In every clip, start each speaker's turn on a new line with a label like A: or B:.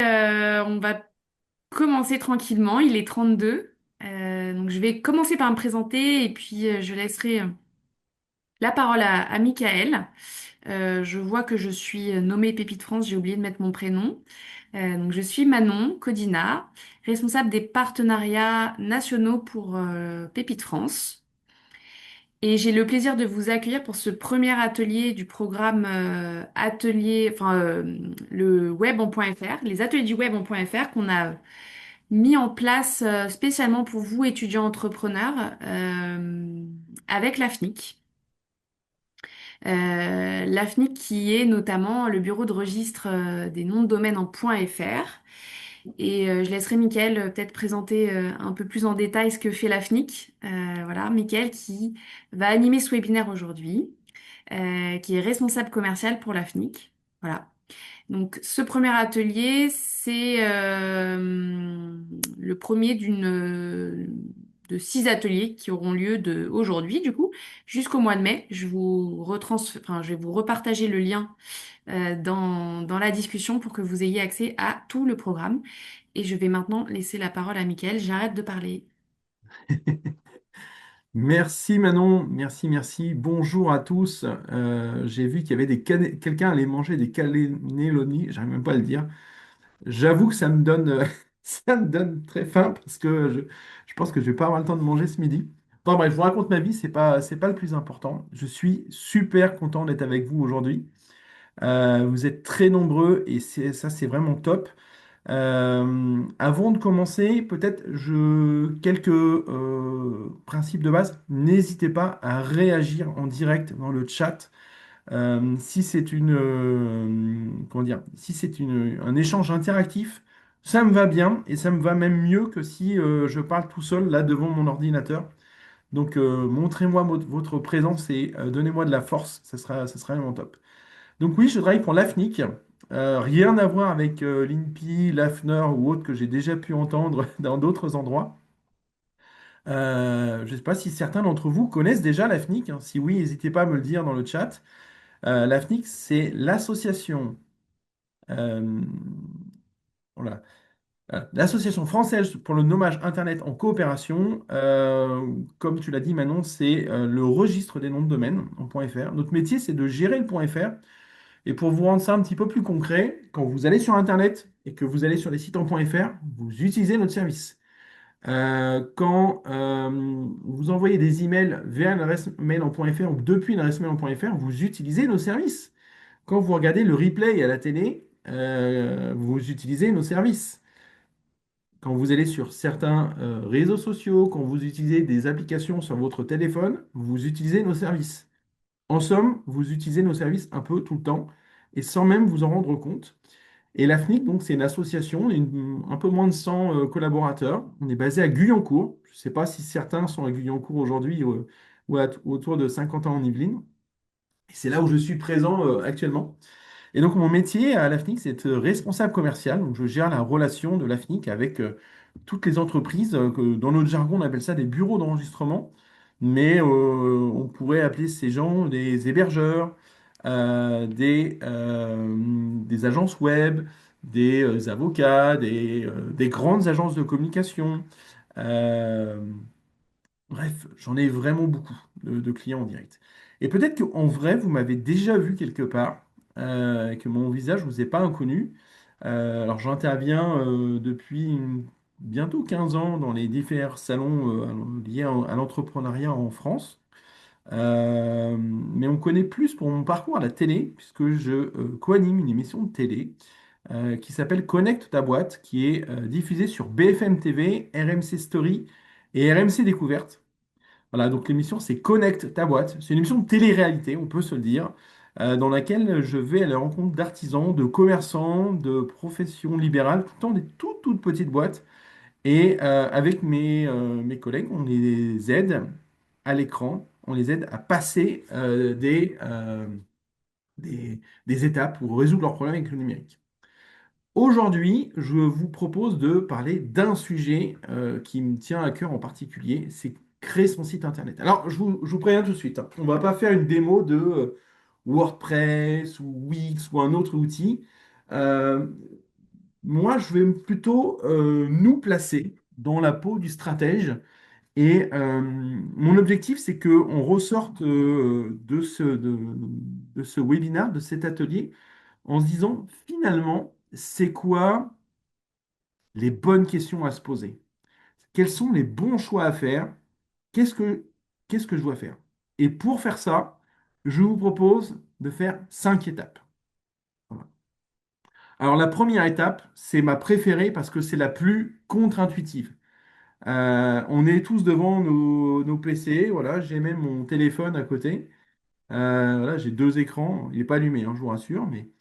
A: On va commencer tranquillement. Il est 32. Donc je vais commencer par me présenter et puis je laisserai la parole à Michael. Je vois que je suis nommée Pépite France, j'ai oublié de mettre mon prénom. Donc je suis Manon Codina, responsable des partenariats nationaux pour Pépite France. Et j'ai le plaisir de vous accueillir pour ce premier atelier du programme le web en .fr, les ateliers du web en .fr qu'on a mis en place spécialement pour vous, étudiants entrepreneurs, avec l'AFNIC. L'AFNIC qui est notamment le bureau de registre des noms de domaine en .fr. Et je laisserai Mickaël peut-être présenter un peu plus en détail ce que fait l'AFNIC. Voilà, Mickaël qui va animer ce webinaire aujourd'hui, qui est responsable commercial pour l'AFNIC. Voilà. Donc, ce premier atelier, c'est le premier de 6 ateliers qui auront lieu de aujourd'hui, du coup, jusqu'au mois de mai. Je vais vous repartager le lien dans la discussion pour que vous ayez accès à tout le programme. Et je vais maintenant laisser la parole à Mickaël. J'arrête de parler.
B: Merci Manon, merci, merci. Bonjour à tous. J'ai vu qu'il y avait quelqu'un allait manger des cannelloni, j'arrive même pas à le dire. J'avoue que ça me donne, ça me donne très faim parce que je pense que je vais pas avoir le temps de manger ce midi. Enfin bref, je vous raconte ma vie, c'est pas le plus important. Je suis super content d'être avec vous aujourd'hui. Vous êtes très nombreux et c'est vraiment top. Avant de commencer, quelques principes de base. N'hésitez pas à réagir en direct dans le chat. Si c'est comment dire, si c'est un échange interactif, ça me va bien et ça me va même mieux que si je parle tout seul là devant mon ordinateur. Donc montrez-moi votre présence et donnez-moi de la force, ça sera vraiment top. Donc oui, je travaille pour l'AFNIC. Rien à voir avec l'INPI, l'AFNER ou autre que j'ai déjà pu entendre dans d'autres endroits. Je ne sais pas si certains d'entre vous connaissent déjà l'AFNIC, hein. Si oui, n'hésitez pas à me le dire dans le chat. L'AFNIC, c'est l'association euh, voilà, l'association française pour le nommage Internet en coopération. Comme tu l'as dit, Manon, c'est le registre des noms de domaine en .fr. Notre métier, c'est de gérer le .fr. Et pour vous rendre ça un petit peu plus concret, quand vous allez sur Internet et que vous allez sur les sites en .fr, vous utilisez notre service. Quand vous envoyez des emails vers une adresse mail en .fr ou depuis une adresse mail en .fr, vous utilisez nos services. Quand vous regardez le replay à la télé, vous utilisez nos services. Quand vous allez sur certains réseaux sociaux, quand vous utilisez des applications sur votre téléphone, vous utilisez nos services. En somme, vous utilisez nos services un peu tout le temps et sans même vous en rendre compte. Et l'AFNIC, donc, c'est une association, un peu moins de 100 collaborateurs. On est basé à Guyancourt. Je ne sais pas si certains sont à Guyancourt aujourd'hui ou autour de 50 ans en Yvelines. Et c'est là où je suis présent actuellement. Et donc, mon métier à l'AFNIC, c'est d'être responsable commercial. Donc, je gère la relation de l'AFNIC avec toutes les entreprises. Dans notre jargon, on appelle ça des bureaux d'enregistrement. Mais on pourrait appeler ces gens des hébergeurs, des agences web, des avocats, des grandes agences de communication. Euh, Bref, j'en ai vraiment beaucoup de clients en direct. Et peut-être qu'en vrai, vous m'avez déjà vu quelque part, et que mon visage ne vous est pas inconnu. Alors j'interviens depuis bientôt 15 ans dans les différents salons liés à l'entrepreneuriat en France. Mais on me connaît plus pour mon parcours à la télé, puisque je co-anime une émission de télé qui s'appelle Connecte ta boîte, qui est diffusée sur BFM TV, RMC Story et RMC Découverte. Voilà, donc l'émission, c'est Connecte ta boîte. C'est une émission de télé-réalité, on peut se le dire, dans laquelle je vais à la rencontre d'artisans, de commerçants, de professions libérales, tout le temps des toutes petites boîtes. Et avec mes collègues, on les aide à l'écran, on les aide à passer des étapes pour résoudre leurs problèmes avec le numérique. Aujourd'hui, je vous propose de parler d'un sujet qui me tient à cœur en particulier, c'est créer son site internet. Alors, je vous préviens tout de suite, hein, on ne va pas faire une démo de WordPress ou Wix ou un autre outil. Euh, Moi, je vais plutôt nous placer dans la peau du stratège. Et mon objectif, c'est qu'on ressorte de ce webinaire, de cet atelier, en se disant, finalement, c'est quoi les bonnes questions à se poser? Quels sont les bons choix à faire? Qu'est-ce que, qu'est-ce que je dois faire? Et pour faire ça, je vous propose de faire 5 étapes. Voilà. Alors, la première étape, c'est ma préférée parce que c'est la plus contre-intuitive. On est tous devant nos PC, voilà, j'ai même mon téléphone à côté. Voilà, j'ai 2 écrans, il n'est pas allumé, hein, je vous rassure, mais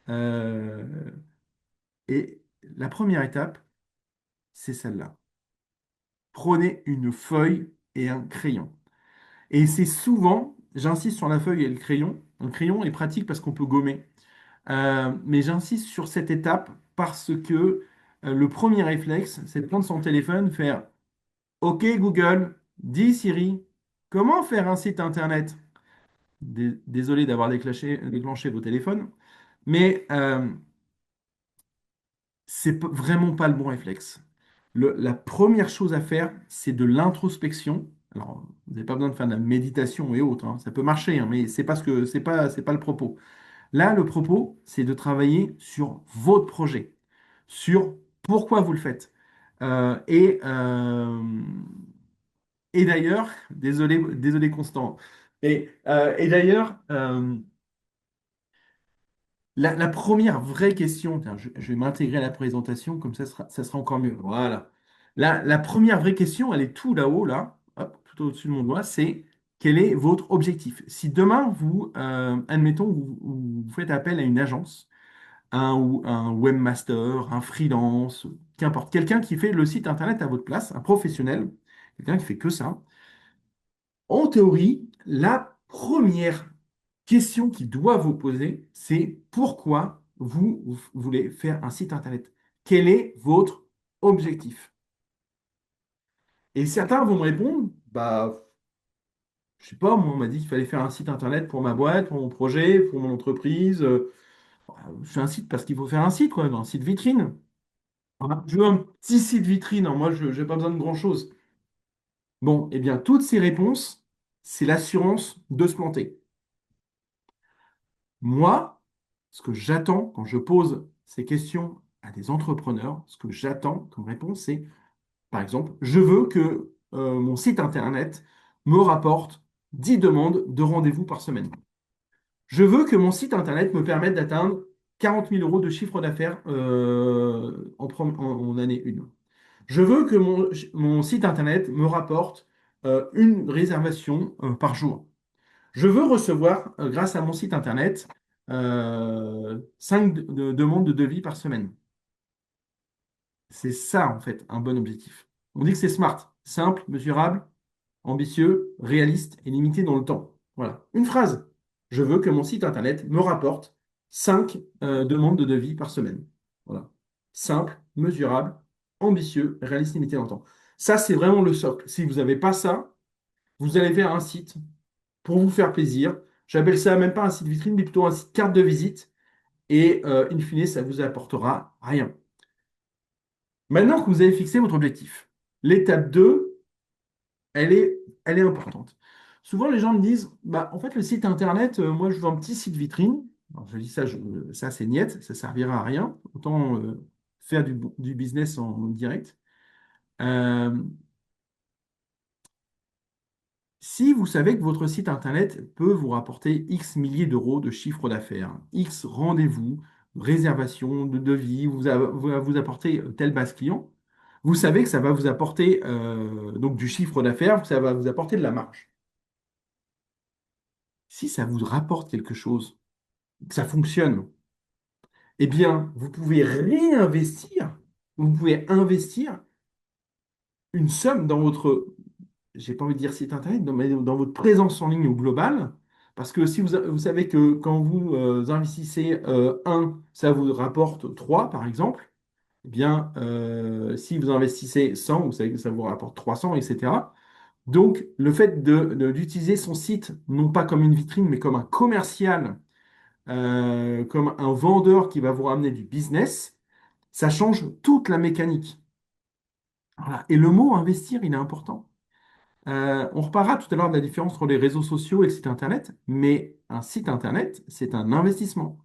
B: euh, et la première étape, c'est celle-là. Prenez une feuille et un crayon. Et c'est souvent, j'insiste sur la feuille et le crayon. Le crayon est pratique parce qu'on peut gommer. Mais j'insiste sur cette étape parce que le premier réflexe, c'est de prendre son téléphone, faire OK Google, dis Siri, comment faire un site internet? Désolé d'avoir déclenché vos téléphones, mais c'est vraiment pas le bon réflexe. La première chose à faire, c'est de l'introspection. Alors, vous n'avez pas besoin de faire de la méditation et autres, hein. Ça peut marcher, hein, mais c'est pas le propos. Là, le propos, c'est de travailler sur votre projet, sur pourquoi vous le faites. Euh, et, euh, et d'ailleurs, désolé Constant. Et d'ailleurs, la première vraie question, tiens, je vais m'intégrer à la présentation, comme ça sera encore mieux. Voilà. La première vraie question, elle est tout là-haut, là, hop, tout au-dessus de mon doigt, c'est quel est votre objectif? Si demain, admettons, vous faites appel à une agence, un webmaster, un freelance, qu'importe, quelqu'un qui fait le site internet à votre place, un professionnel, quelqu'un qui fait que ça, en théorie, la première question qu'il doit vous poser, c'est pourquoi vous voulez faire un site internet? Quel est votre objectif? Et certains vont me répondre, bah, je sais pas, moi, on m'a dit qu'il fallait faire un site internet pour ma boîte, pour mon projet, pour mon entreprise. Je fais un site parce qu'il faut faire un site, quoi, un site vitrine. Voilà. Je veux un petit site vitrine, hein, moi, je n'ai pas besoin de grand-chose. Bon, eh bien, toutes ces réponses, c'est l'assurance de se planter. Moi, ce que j'attends quand je pose ces questions à des entrepreneurs, ce que j'attends comme réponse, c'est, par exemple, je veux que mon site internet me rapporte 10 demandes de rendez-vous par semaine. Je veux que mon site internet me permette d'atteindre 40 000 euros de chiffre d'affaires en année 1. Je veux que mon site internet me rapporte une réservation par jour. Je veux recevoir, grâce à mon site internet, 5 demandes de devis par semaine. C'est ça, en fait, un bon objectif. On dit que c'est SMART, simple, mesurable, ambitieux, réaliste et limité dans le temps. Voilà. Une phrase. Je veux que mon site internet me rapporte 5 demandes de devis par semaine. Voilà. Simple, mesurable, ambitieux, réaliste, limité dans le temps. Ça, c'est vraiment le socle. Si vous n'avez pas ça, vous allez faire un site pour vous faire plaisir. J'appelle ça même pas un site vitrine, mais plutôt un site carte de visite. Et in fine, ça vous apportera rien. Maintenant que vous avez fixé votre objectif, l'étape 2, elle est importante. Souvent, les gens me disent, bah, en fait, le site internet, moi, je veux un petit site vitrine. Alors, je dis ça, ça c'est niette, ça servira à rien. Autant faire du business en direct. Euh, Si vous savez que votre site internet peut vous rapporter X milliers d'euros de chiffre d'affaires, X rendez-vous, réservation de devis, vous apporter telle base client, vous savez que ça va vous apporter donc du chiffre d'affaires, ça va vous apporter de la marge. Si ça vous rapporte quelque chose, que ça fonctionne, eh bien, vous pouvez réinvestir, vous pouvez investir une somme dans votre, j'ai pas envie de dire site internet, mais dans votre présence en ligne au global. Parce que si vous savez que quand vous investissez 1, ça vous rapporte 3, par exemple, eh bien, si vous investissez 100, vous savez que ça vous rapporte 300, etc. Donc, le fait d'utiliser son site, non pas comme une vitrine, mais comme un commercial, comme un vendeur qui va vous ramener du business, Ça change toute la mécanique. Voilà. Et le mot investir, il est important. On reparlera tout à l'heure de la différence entre les réseaux sociaux et le site Internet, mais un site Internet, c'est un investissement.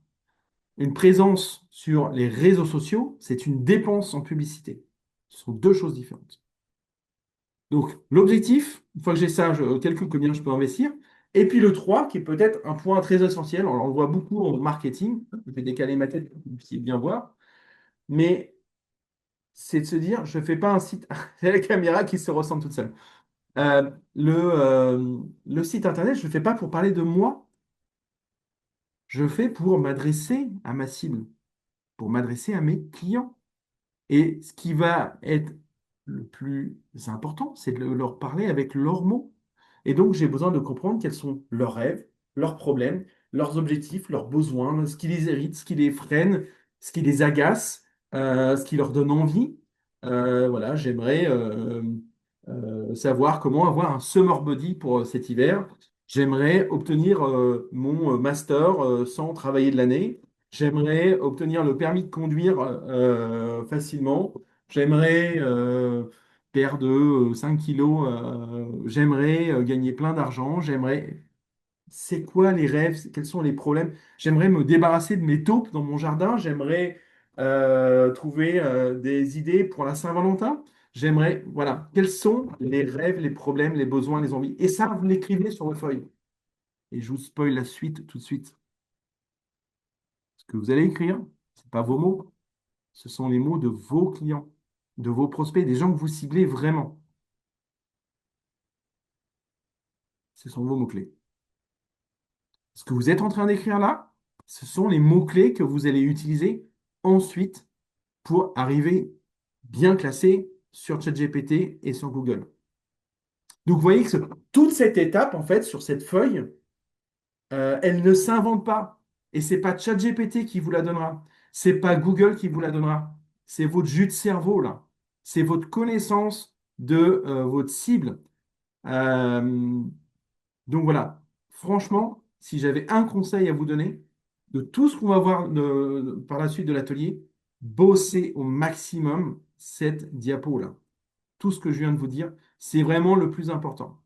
B: Une présence sur les réseaux sociaux, c'est une dépense en publicité. Ce sont deux choses différentes. Donc, l'objectif, une fois que j'ai ça, je calcule combien je peux investir. Et puis le 3, qui est peut-être un point très essentiel, on le voit beaucoup en marketing, je vais décaler ma tête pour que vous puissiez bien voir, mais c'est de se dire, je ne fais pas un site, c'est la caméra qui se ressemble toute seule. Le site internet, je ne le fais pas pour parler de moi, je le fais pour m'adresser à ma cible, pour m'adresser à mes clients. Et ce qui va être le plus important, c'est de leur parler avec leurs mots. Et donc, j'ai besoin de comprendre quels sont leurs rêves, leurs problèmes, leurs objectifs, leurs besoins, ce qui les irrite, ce qui les freine, ce qui les agace, ce qui leur donne envie. Voilà, j'aimerais savoir comment avoir un summer body pour cet hiver. J'aimerais obtenir mon master sans travailler de l'année. J'aimerais obtenir le permis de conduire facilement. J'aimerais perdre 5 kilos. J'aimerais gagner plein d'argent. J'aimerais. C'est quoi les rêves? Quels sont les problèmes? J'aimerais me débarrasser de mes taupes dans mon jardin. J'aimerais trouver des idées pour la Saint-Valentin. J'aimerais. Voilà. Quels sont les rêves, les problèmes, les besoins, les envies? Et ça, vous l'écrivez sur vos feuilles. Et je vous spoil la suite tout de suite. Ce que vous allez écrire, ce pas vos mots. Ce sont les mots de vos clients, de vos prospects, des gens que vous ciblez vraiment. Ce sont vos mots-clés. Ce que vous êtes en train d'écrire là, ce sont les mots-clés que vous allez utiliser ensuite pour arriver bien classé sur ChatGPT et sur Google. Donc, vous voyez que toute cette étape, en fait, sur cette feuille, elle ne s'invente pas. Et c'est pas ChatGPT qui vous la donnera. C'est pas Google qui vous la donnera. C'est votre jus de cerveau, là. C'est votre connaissance de votre cible. Euh, donc voilà, franchement, si j'avais un conseil à vous donner, de tout ce qu'on va voir par la suite de l'atelier, bossez au maximum cette diapo-là. Tout ce que je viens de vous dire, c'est vraiment le plus important.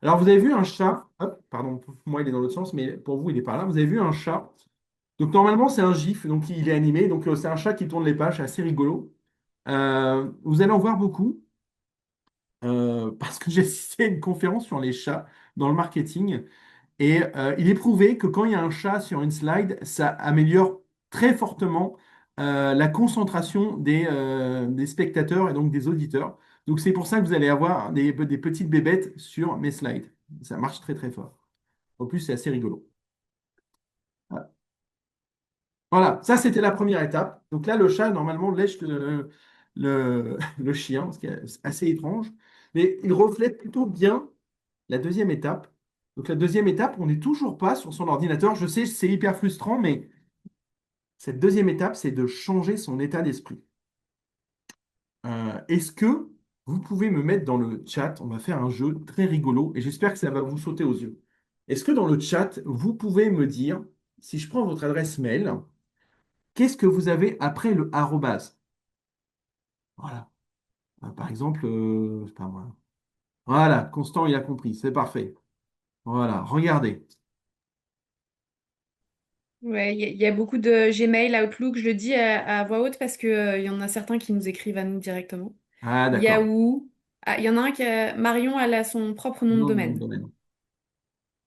B: Alors, vous avez vu un chat, hop, pardon, pour moi il est dans l'autre sens, mais pour vous il est par là. Vous avez vu un chat. Donc normalement c'est un GIF, donc il est animé, donc c'est un chat qui tourne les pages, c'est assez rigolo. Vous allez en voir beaucoup. Parce que j'ai assisté à une conférence sur les chats dans le marketing et il est prouvé que quand il y a un chat sur une slide, ça améliore très fortement la concentration des spectateurs et donc des auditeurs. Donc c'est pour ça que vous allez avoir des petites bébêtes sur mes slides. Ça marche très très fort. En plus, c'est assez rigolo. Voilà, voilà, ça c'était la première étape. Donc là, le chat, normalement, lèche le chien, ce qui est assez étrange. Mais il reflète plutôt bien la deuxième étape. Donc la deuxième étape, on n'est toujours pas sur son ordinateur. Je sais, c'est hyper frustrant, mais cette deuxième étape, c'est de changer son état d'esprit. Est-ce que vous pouvez me mettre dans le chat? On va faire un jeu très rigolo et j'espère que ça va vous sauter aux yeux. Est-ce que dans le chat, vous pouvez me dire, si je prends votre adresse mail, qu'est-ce que vous avez après le arrobase? Voilà. Par exemple, je sais pas moi. Voilà, Constant, il a compris, c'est parfait. Voilà, regardez.
A: Ouais, il y a beaucoup de Gmail, Outlook, je le dis à voix haute parce que, il y en a certains qui nous écrivent à nous directement.
B: Ah, d'accord.
A: Yahoo. Ah, il y en a un Marion, elle a son propre nom de
B: Non, non,
A: domaine.
B: non.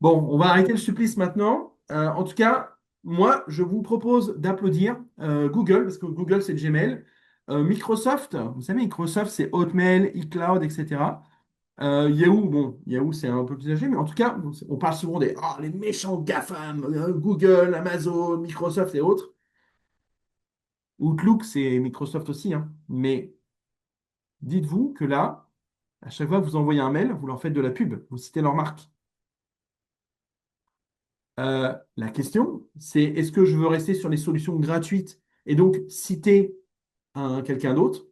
B: Bon, on va arrêter le supplice maintenant. En tout cas, moi, je vous propose d'applaudir Google, parce que Google, c'est Gmail. Microsoft, vous savez, Microsoft, c'est Hotmail, iCloud, etc. Yahoo, bon, Yahoo, c'est un peu plus âgé, mais en tout cas, on parle souvent des les méchants GAFAM, Google, Amazon, Microsoft et autres. Outlook, c'est Microsoft aussi, hein. Mais dites-vous que là, à chaque fois que vous envoyez un mail, vous leur faites de la pub, vous citez leur marque. La question, c'est est-ce que je veux rester sur les solutions gratuites et donc citer quelqu'un d'autre?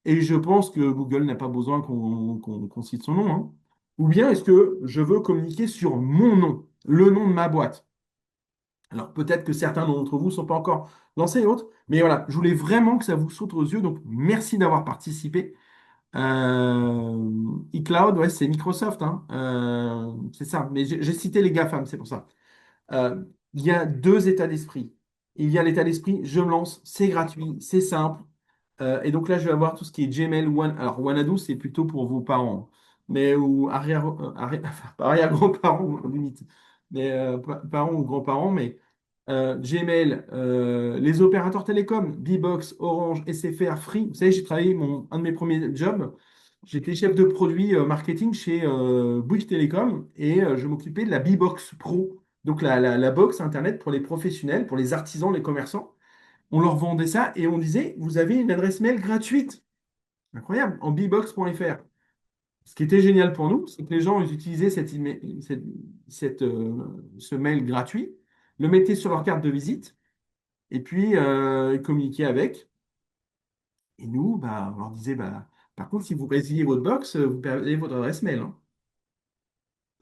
B: Et je pense que Google n'a pas besoin qu'on cite son nom, hein. Ou bien est-ce que je veux communiquer sur mon nom, le nom de ma boîte? Alors peut-être que certains d'entre vous ne sont pas encore lancés et autres, mais voilà, je voulais vraiment que ça vous saute aux yeux, donc merci d'avoir participé. iCloud, ouais, c'est Microsoft, hein. C'est ça, mais j'ai cité les GAFAM, c'est pour ça. Euh, il y a deux états d'esprit. Il y a l'état d'esprit, je me lance, c'est gratuit, c'est simple. Et donc là, je vais avoir tout ce qui est Gmail, One. Alors, Wanadu, c'est plutôt pour vos parents, mais ou enfin, pas arrière-grands-parents, limite, mais parents ou grands-parents, mais Gmail, les opérateurs télécoms, Bbox, Orange, SFR, Free. Vous savez, j'ai travaillé un de mes premiers jobs. J'étais chef de produit marketing chez Bouygues Télécom et je m'occupais de la Bbox Pro, donc la box Internet pour les professionnels, pour les artisans, les commerçants. On leur vendait ça et on disait, vous avez une adresse mail gratuite. Incroyable, en bbox.fr. Ce qui était génial pour nous, c'est que les gens ils utilisaient ce mail gratuit, le mettaient sur leur carte de visite et puis ils communiquaient avec. Et nous, bah, on leur disait, bah, par contre, si vous résiliez votre box, vous perdez votre adresse mail, hein.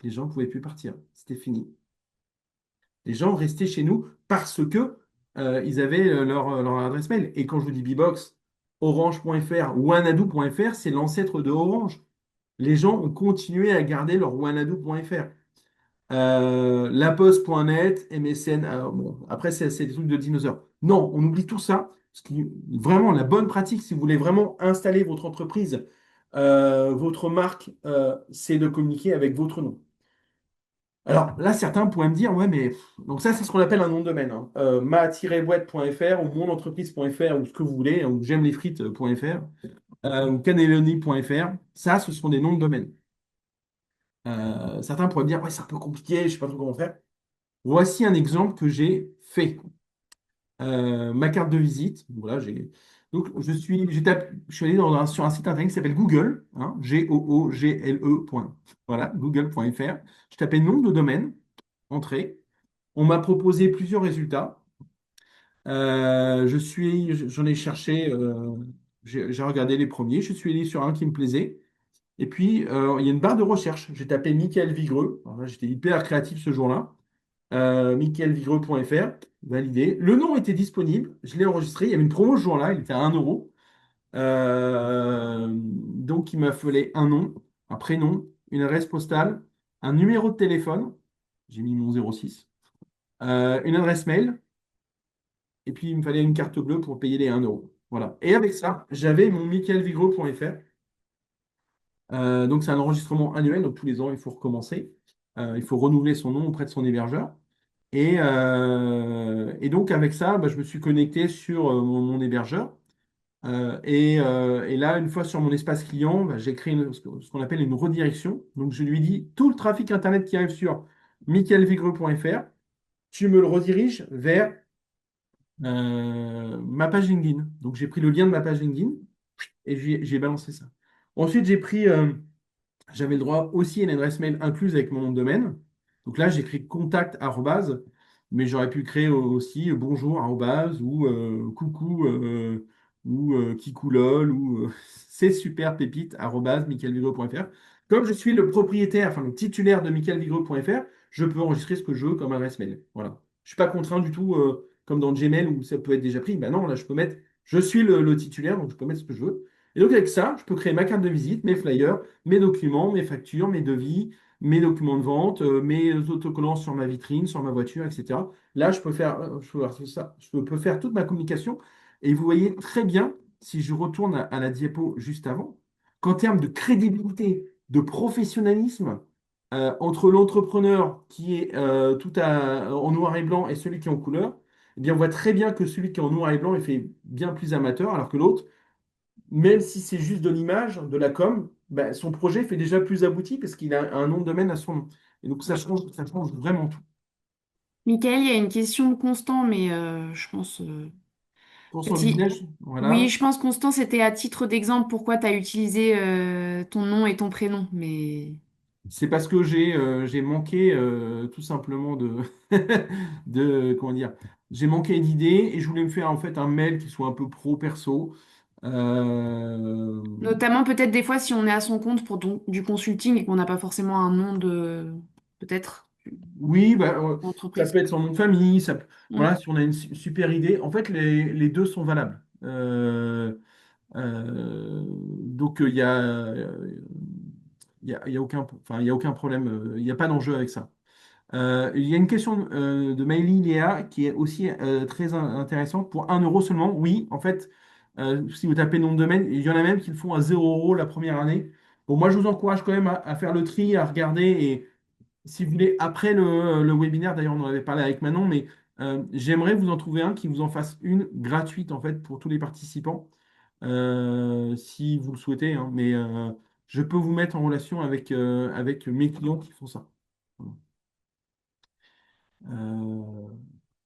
B: Les gens ne pouvaient plus partir. C'était fini. Les gens restaient chez nous parce que ils avaient leur adresse mail. Et quand je vous dis Bbox, orange.fr, wanadoo.fr, c'est l'ancêtre de Orange. Les gens ont continué à garder leur wanadoo.fr. Laposte.net, MSN, bon, après c'est des trucs de dinosaures. Non, on oublie tout ça. Ce qui, vraiment, la bonne pratique, si vous voulez vraiment installer votre entreprise, votre marque, c'est de communiquer avec votre nom. Alors là, certains pourraient me dire, ouais, mais donc ça, c'est ce qu'on appelle un nom de domaine, hein. Ma-boîte.fr ou monentreprise.fr ou ce que vous voulez, hein, ou j'aime les frites.fr ou cannelloni.fr. Ça, ce sont des noms de domaine. Certains pourraient me dire, ouais, c'est un peu compliqué, je ne sais pas trop comment faire. Voici un exemple que j'ai fait. Ma carte de visite, voilà, donc je suis allé sur un site internet qui s'appelle Google, hein, Google. Voilà, google.fr. Je tapais nom de domaine, entrée. On m'a proposé plusieurs résultats. J'en ai cherché, j'ai regardé les premiers. Je suis allé sur un qui me plaisait. Et puis, il y a une barre de recherche. J'ai tapé Michael Vigreux. Alors là, j'étais hyper créatif ce jour-là. michaelvigreux.fr, validé. Le nom était disponible. Je l'ai enregistré. Il y avait une promo ce jour-là. Il était à 1 euro. Donc, il m'a fallu un nom, un prénom, une adresse postale, un numéro de téléphone. J'ai mis mon 06. Une adresse mail. Et puis, il me fallait une carte bleue pour payer les 1 euro. Voilà. Et avec ça, j'avais mon michaelvigreux.fr. Donc, c'est un enregistrement annuel. Donc, tous les ans, il faut recommencer. Il faut renouveler son nom auprès de son hébergeur. Et donc, avec ça, bah, je me suis connecté sur mon hébergeur. Et là, une fois sur mon espace client, bah, j'ai créé ce qu'on appelle une redirection. Donc, je lui dis tout le trafic Internet qui arrive sur michaelvigreux.fr, tu me le rediriges vers ma page LinkedIn. Donc, j'ai pris le lien de ma page LinkedIn et j'ai balancé ça. Ensuite, j'avais le droit aussi à une adresse mail incluse avec mon nom de domaine. Donc là, j'écris contact arrobase, mais j'aurais pu créer aussi bonjour arrobase ou coucou ou kikoulol ou c'est super pépite arrobase michaelvigro.fr. Comme je suis le propriétaire, enfin le titulaire de michaelvigro.fr, je peux enregistrer ce que je veux comme adresse mail. Voilà. Je suis pas contraint du tout comme dans Gmail où ça peut être déjà pris. Ben non, là, je peux mettre, je suis le titulaire, donc je peux mettre ce que je veux. Et donc avec ça, je peux créer ma carte de visite, mes flyers, mes documents, mes factures, mes devis, mes documents de vente, mes autocollants sur ma vitrine, sur ma voiture, etc. Là, je peux faire toute ma communication. Et vous voyez très bien, si je retourne à la diapo juste avant, qu'en termes de crédibilité, de professionnalisme, entre l'entrepreneur qui est en noir et blanc et celui qui est en couleur, eh bien, on voit très bien que celui qui est en noir et blanc est fait bien plus amateur, alors que l'autre, même si c'est juste de l'image, de la com, ben, son projet fait déjà plus abouti parce qu'il a un nom de domaine à son nom. Et donc ça change vraiment tout.
A: Michael, il y a une question de Constant, mais je pense...
B: Pour son
A: petit...
B: business,
A: Oui,
B: voilà.
A: je pense, Constant, c'était à titre d'exemple pourquoi tu as utilisé ton nom et ton prénom. Mais
B: C'est parce que j'ai manqué tout simplement comment dire, j'ai manqué d'idées et je voulais me faire en fait un mail qui soit un peu pro perso. Euh,
A: notamment peut-être des fois si on est à son compte pour du consulting et qu'on n'a pas forcément un nom de... Peut-être.
B: Oui, bah, ça
A: Entreprise.
B: peut être son nom de famille,
A: Mm.
B: voilà, si on a une super idée. En fait, les deux sont valables. Donc, il y a aucun, enfin, il y a aucun problème, il n'y a pas d'enjeu avec ça. Il y a une question de Maïli Léa qui est aussi très intéressante. Pour 1 euro seulement, oui, en fait, si vous tapez nom de domaine, il y en a même qui le font à 0 € la première année. Bon, moi, je vous encourage quand même à faire le tri, à regarder. Et si vous voulez, après le webinaire, d'ailleurs, on en avait parlé avec Manon, mais j'aimerais vous en trouver un qui vous en fasse une gratuite, en fait, pour tous les participants, si vous le souhaitez, hein. Mais je peux vous mettre en relation avec mes clients qui font ça. Voilà. Euh,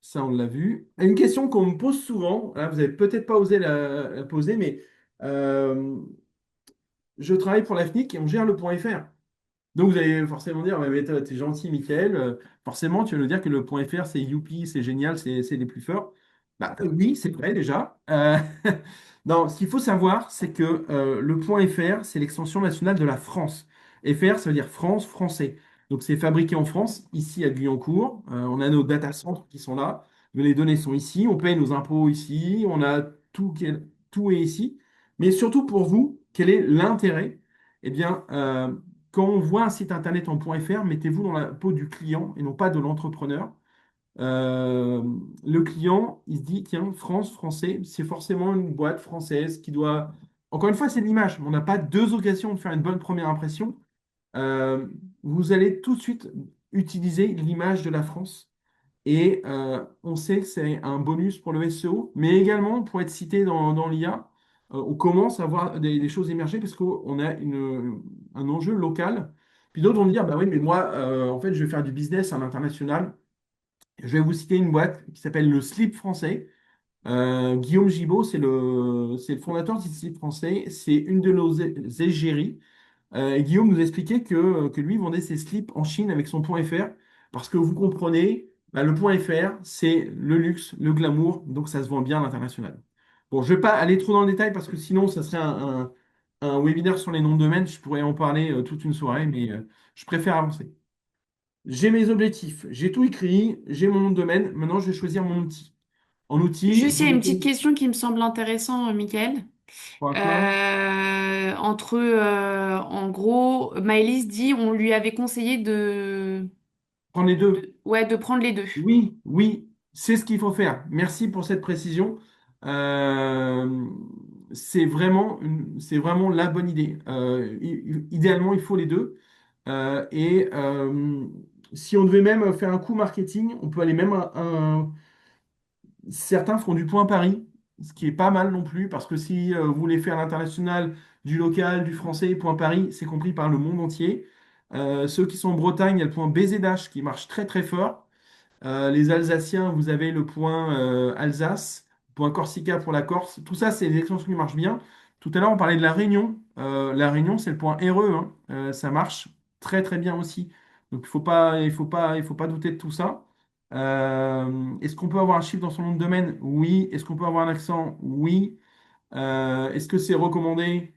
B: Ça, on l'a vu. Une question qu'on me pose souvent, hein, vous n'avez peut-être pas osé la poser, mais euh, je travaille pour la FNIC et on gère le point .fr. Donc vous allez forcément dire, ouais, mais t'es gentil, Michael. Forcément, tu vas nous dire que le point .fr, c'est youpi, c'est génial, c'est les plus forts. Bah, oui, c'est vrai déjà. Non, ce qu'il faut savoir, c'est que le point .fr, c'est l'extension nationale de la France. FR, ça veut dire France, français. Donc c'est fabriqué en France, ici à Guyancourt. On a nos data centers qui sont là. Les données sont ici. On paye nos impôts ici. On a tout est ici. Mais surtout pour vous, quel est l'intérêt? Eh bien, quand on voit un site internet en .fr, mettez-vous dans la peau du client et non pas de l'entrepreneur. Euh, le client, il se dit, tiens, France, français, c'est forcément une boîte française qui doit... Encore une fois, c'est l'image. On n'a pas deux occasions de faire une bonne première impression. Euh, Vous allez tout de suite utiliser l'image de la France. Et on sait que c'est un bonus pour le SEO, mais également pour être cité dans l'IA. On commence à voir des choses émerger parce qu'on a un enjeu local. Puis d'autres vont me dire, bah oui, mais moi, en fait, je vais faire du business à l'international. Je vais vous citer une boîte qui s'appelle le Slip français. Guillaume Gibaud, c'est le fondateur du Slip français. C'est une de nos égéries. Et Guillaume nous expliquait que lui vendait ses slips en Chine avec son point .fr parce que vous comprenez, bah, le point .fr, c'est le luxe, le glamour, donc ça se vend bien à l'international. Bon, je ne vais pas aller trop dans le détail parce que sinon, ça serait un webinaire sur les noms de domaine. Je pourrais en parler toute une soirée, mais je préfère avancer. J'ai mes objectifs, j'ai tout écrit, j'ai mon nom de domaine. Maintenant, je vais choisir mon outil. En outil,
A: Juste, il y
B: vous
A: a une petite
B: mettez
A: question qui me semble intéressante, Michael.
B: .com,
A: En gros, Maëlys dit on lui avait conseillé
B: prendre les deux.
A: ouais, de prendre les deux.
B: Oui, oui, c'est ce qu'il faut faire. Merci pour cette précision. Euh, c'est vraiment la bonne idée. Idéalement, il faut les deux. Et si on devait même faire un coup marketing, on peut aller même certains feront du point Paris, ce qui est pas mal non plus, parce que si vous voulez faire l'international, du local, du français, point Paris, c'est compris par le monde entier. Ceux qui sont en Bretagne, il y a le point BZH qui marche très très fort. Les Alsaciens, vous avez le point Alsace, point Corsica pour la Corse. Tout ça, c'est des extensions qui marchent bien. Tout à l'heure, on parlait de la Réunion. La Réunion, c'est le point RE, hein. Ça marche très très bien aussi. Donc, il faut pas douter de tout ça. Est-ce qu'on peut avoir un chiffre dans son nom de domaine? Oui. Est-ce qu'on peut avoir un accent? Oui. Est-ce que c'est recommandé?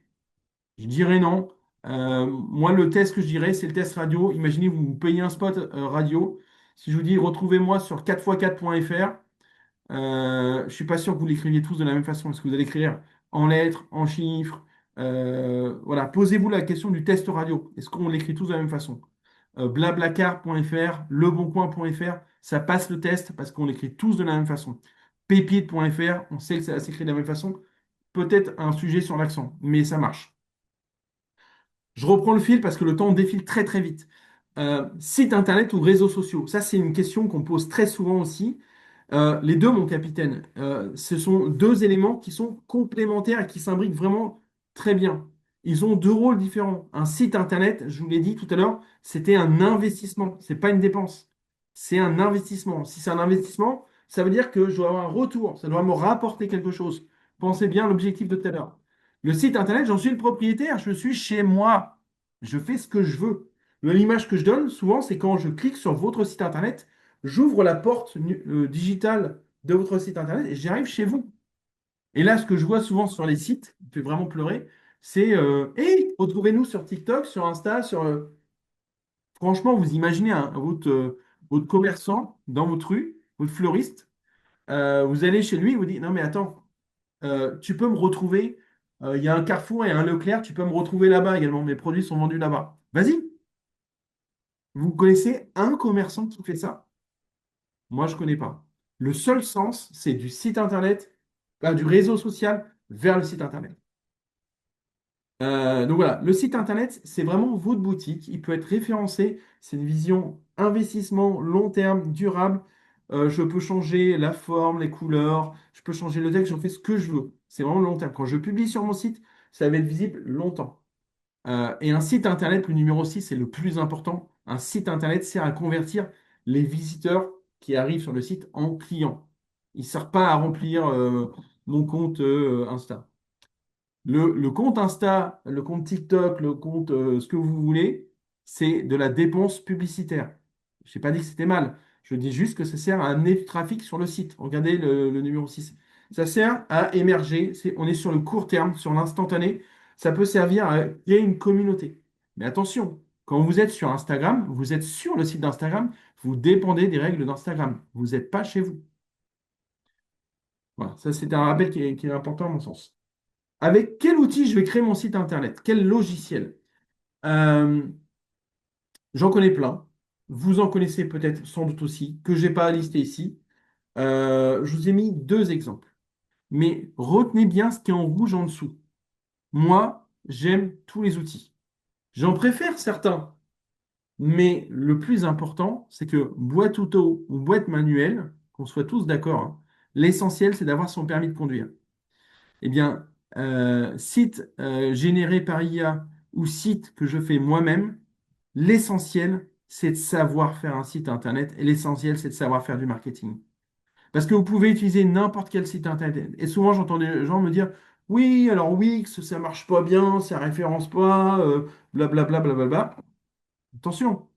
B: Je dirais non. Moi, le test que je dirais, c'est le test radio. Imaginez, vous payez un spot radio. Si je vous dis retrouvez-moi sur 4x4.fr, je ne suis pas sûr que vous l'écriviez tous de la même façon. Est-ce que vous allez écrire en lettres, en chiffres? Voilà, posez-vous la question du test radio. Est-ce qu'on l'écrit tous de la même façon? Blablacar.fr, leboncoin.fr, ça passe le test parce qu'on l'écrit tous de la même façon. Pépite.fr, on sait que ça s'écrit de la même façon. Peut-être un sujet sur l'accent, mais ça marche. Je reprends le fil parce que le temps défile très très vite. Site internet ou réseaux sociaux? Ça, c'est une question qu'on pose très souvent aussi. Les deux, mon capitaine, ce sont deux éléments qui sont complémentaires et qui s'imbriquent vraiment très bien. Ils ont deux rôles différents. Un site internet, je vous l'ai dit tout à l'heure, c'était un investissement. C'est pas une dépense. C'est un investissement. Si c'est un investissement, ça veut dire que je dois avoir un retour. Ça doit me rapporter quelque chose. Pensez bien à l'objectif de tout à l'heure. Le site internet, j'en suis le propriétaire. Je suis chez moi. Je fais ce que je veux. L'image que je donne, souvent, c'est quand je clique sur votre site internet, j'ouvre la porte digitale de votre site internet et j'arrive chez vous. Et là, ce que je vois souvent sur les sites, qui me fait vraiment pleurer, c'est hey, retrouvez-nous sur TikTok, sur Insta, sur. franchement, vous imaginez votre commerçant dans votre rue, votre fleuriste, vous allez chez lui, il vous dit, non mais attends, tu peux me retrouver, il y a un Carrefour et un Leclerc, tu peux me retrouver là-bas également, mes produits sont vendus là-bas. Vas-y, vous connaissez un commerçant qui fait ça? Moi, je ne connais pas. Le seul sens, c'est du site internet, du réseau social vers le site internet. Donc voilà, le site internet, c'est vraiment votre boutique. Il peut être référencé. C'est une vision investissement long terme, durable. Je peux changer la forme, les couleurs, je peux changer le texte, j'en fais ce que je veux. C'est vraiment long terme. Quand je publie sur mon site, ça va être visible longtemps. Et un site internet, le numéro 6, c'est le plus important. Un site internet sert à convertir les visiteurs qui arrivent sur le site en clients. Il ne sert pas à remplir mon compte Insta. Le compte Insta, le compte TikTok, le compte ce que vous voulez, c'est de la dépense publicitaire. Je n'ai pas dit que c'était mal. Je dis juste que ça sert à amener du trafic sur le site. Regardez le numéro 6. Ça sert à émerger. On est sur le court terme, sur l'instantané. Ça peut servir à créer une communauté. Mais attention, quand vous êtes sur Instagram, vous êtes sur le site d'Instagram, vous dépendez des règles d'Instagram. Vous n'êtes pas chez vous. Voilà, ça c'est un rappel qui est important à mon sens. Avec quel outil je vais créer mon site internet? Quel logiciel? Euh, J'en connais plein. Vous en connaissez peut-être sans doute aussi, que je n'ai pas listé ici. Je vous ai mis deux exemples. Mais retenez bien ce qui est en rouge en dessous. Moi, j'aime tous les outils. J'en préfère certains. Mais le plus important, c'est que boîte auto ou boîte manuelle, qu'on soit tous d'accord, hein, l'essentiel, c'est d'avoir son permis de conduire. Eh bien, site généré par IA ou site que je fais moi-même, l'essentiel, c'est de savoir faire un site internet et l'essentiel, c'est de savoir faire du marketing. Parce que vous pouvez utiliser n'importe quel site internet. Et souvent, j'entends des gens me dire, oui, alors Wix, ça marche pas bien, ça référence pas, blablabla, blablabla. Attention,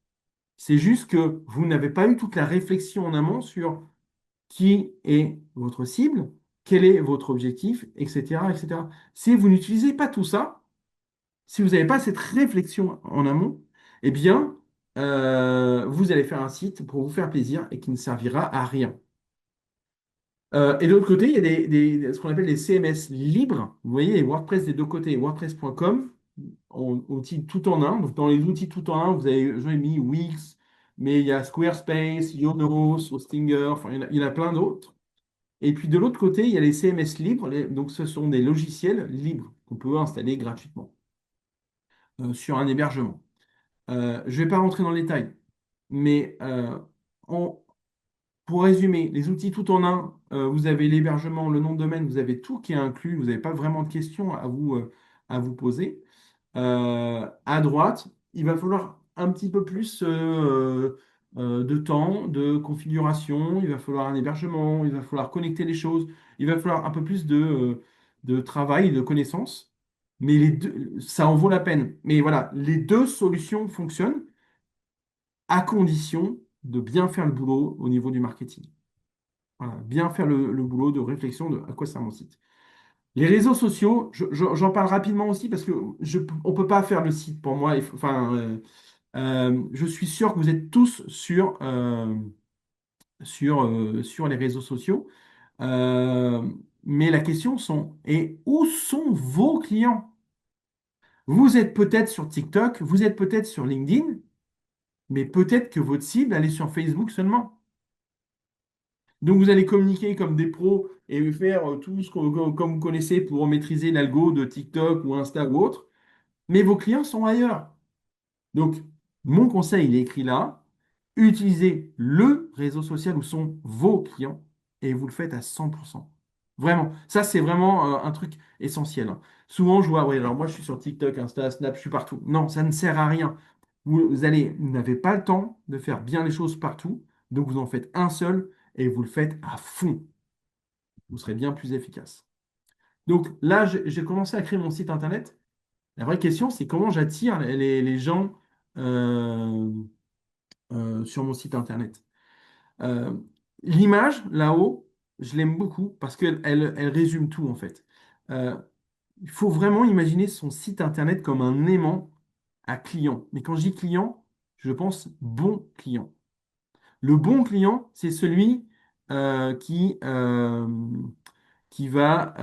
B: c'est juste que vous n'avez pas eu toute la réflexion en amont sur qui est votre cible, quel est votre objectif, etc., etc. Si vous n'utilisez pas tout ça, si vous n'avez pas cette réflexion en amont, eh bien, vous allez faire un site pour vous faire plaisir et qui ne servira à rien. Et de l'autre côté, il y a ce qu'on appelle des CMS libres. Vous voyez, les WordPress des deux côtés, WordPress.com, outils tout en un. Donc, dans les outils tout en un, j'en ai mis Wix, mais il y a Squarespace, Yonos, Hostinger, enfin, il y en a plein d'autres. Et puis de l'autre côté, il y a les CMS libres. Donc, ce sont des logiciels libres qu'on peut installer gratuitement sur un hébergement. Je ne vais pas rentrer dans le détail, mais en- pour résumer, les outils tout en un, vous avez l'hébergement, le nom de domaine, vous avez tout qui est inclus. Vous n'avez pas vraiment de questions à vous poser. À droite, il va falloir un petit peu plus de temps, de configuration, il va falloir un hébergement, il va falloir connecter les choses, il va falloir un peu plus de travail, de connaissances. Mais les deux, ça en vaut la peine. Mais voilà, les deux solutions fonctionnent à condition de bien faire le boulot au niveau du marketing. Voilà, bien faire le boulot de réflexion de à quoi sert mon site. Les réseaux sociaux, j'en parle rapidement aussi parce que on ne peut pas faire le site pour moi. Enfin, je suis sûr que vous êtes tous sur les réseaux sociaux. Euh, mais la question sont, et où sont vos clients? Vous êtes peut-être sur TikTok, vous êtes peut-être sur LinkedIn, mais peut-être que votre cible, elle est sur Facebook seulement. Donc vous allez communiquer comme des pros et faire tout comme vous connaissez pour maîtriser l'algo de TikTok ou Insta ou autre, mais vos clients sont ailleurs. Donc, mon conseil, il est écrit là. Utilisez le réseau social où sont vos clients et vous le faites à 100%. Vraiment, ça c'est vraiment un truc essentiel, hein. Souvent, je vois, ouais, alors moi je suis sur TikTok, Insta, Snap, je suis partout. Non, ça ne sert à rien. Vous n'avez pas le temps de faire bien les choses partout, donc vous en faites un seul et vous le faites à fond. Vous serez bien plus efficace. Donc là, j'ai commencé à créer mon site internet. La vraie question, c'est comment j'attire les gens euh, sur mon site internet. Euh, L'image là-haut, je l'aime beaucoup parce qu'elle résume tout en fait. Euh, il faut vraiment imaginer son site internet comme un aimant à client. Mais quand je dis client, je pense, bon client. Le bon client, c'est celui euh, qui, euh, qui va...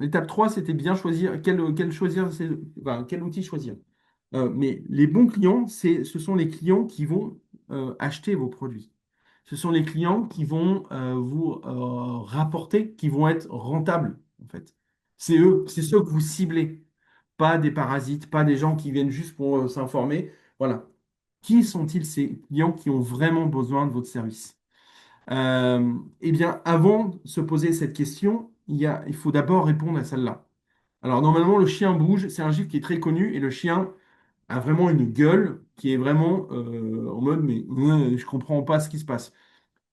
B: l'étape 3, c'était bien choisir quel outil choisir. Mais les bons clients, ce sont les clients qui vont acheter vos produits. Ce sont les clients qui vont vous rapporter, qui vont être rentables, en fait. C'est eux, c'est ceux que vous ciblez, pas des parasites, pas des gens qui viennent juste pour s'informer. Voilà. Qui sont-ils ces clients qui ont vraiment besoin de votre service? Eh bien, avant de se poser cette question, il faut d'abord répondre à celle-là. Alors, normalement, le chien bouge, c'est un gif qui est très connu, et le chien a vraiment une gueule qui est vraiment en mode, mais je comprends pas ce qui se passe.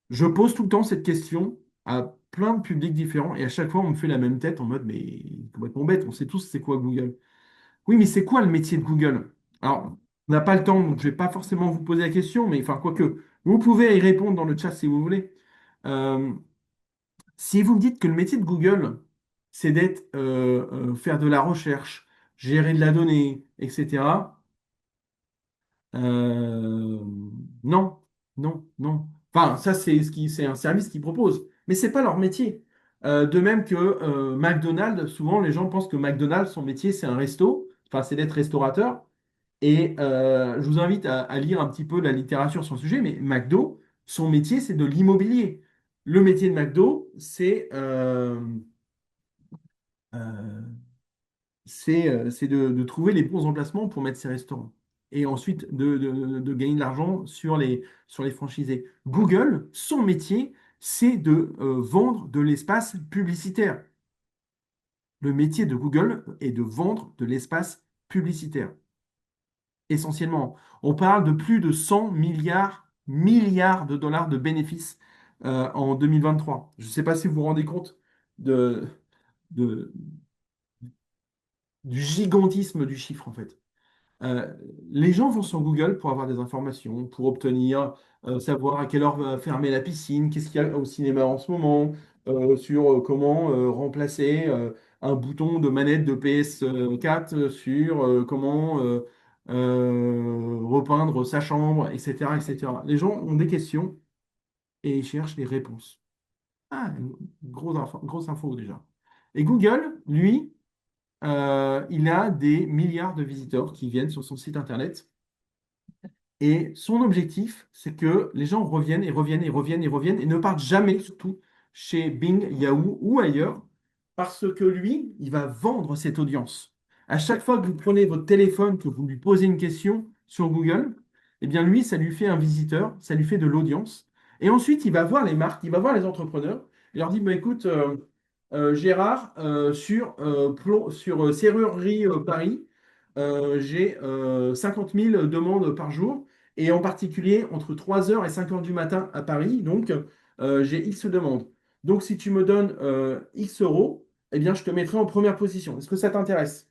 B: Je pose tout le temps cette question à plein de publics différents, et à chaque fois, on me fait la même tête en mode, mais complètement bête, on sait tous c'est quoi Google. Oui, mais c'est quoi le métier de Google? Alors, on n'a pas le temps, donc je ne vais pas forcément vous poser la question, mais enfin, quoique, vous pouvez y répondre dans le chat si vous voulez. Euh, Si vous me dites que le métier de Google, c'est d'être faire de la recherche, gérer de la donnée, etc. euh, non, non, non. Enfin, ça, c'est un service qu'ils proposent, mais c'est pas leur métier. De même que McDonald's, souvent les gens pensent que McDonald's, son métier, c'est un resto, enfin, c'est d'être restaurateur. Et je vous invite à lire un petit peu la littérature sur le sujet, mais McDo, son métier, c'est de l'immobilier. Le métier de McDo, euh, c'est de trouver les bons emplacements pour mettre ses restaurants. Et ensuite de gagner de l'argent sur les franchisés. Google, son métier, c'est de vendre de l'espace publicitaire. Le métier de Google est de vendre de l'espace publicitaire. Essentiellement. On parle de plus de 100 milliards de dollars de bénéfices en 2023. Je ne sais pas si vous vous rendez compte de, de- du gigantisme du chiffre, en fait. Euh, les gens vont sur Google pour avoir des informations, pour obtenir, savoir à quelle heure va fermer la piscine, qu'est-ce qu'il y a au cinéma en ce moment, sur comment remplacer un bouton de manette de PS4, sur comment repeindre sa chambre, etc., etc. Les gens ont des questions et ils cherchent des réponses. Ah, une grosse info déjà. Et Google, lui, il a des milliards de visiteurs qui viennent sur son site internet. Et son objectif, c'est que les gens reviennent et reviennent et reviennent et reviennent et ne partent jamais, surtout chez Bing, Yahoo ou ailleurs, parce que lui, il va vendre cette audience. À chaque fois que vous prenez votre téléphone, que vous lui posez une question sur Google, eh bien lui, ça lui fait un visiteur, ça lui fait de l'audience. Et ensuite, il va voir les marques, il va voir les entrepreneurs, il leur dit, bah, écoute, Gérard, sur Serrurerie Paris, j'ai 50 000 demandes par jour et en particulier entre 3 heures et 5 heures du matin à Paris. Donc, j'ai X demandes. Donc, si tu me donnes X euros, eh bien, je te mettrai en première position. Est-ce que ça t'intéresse?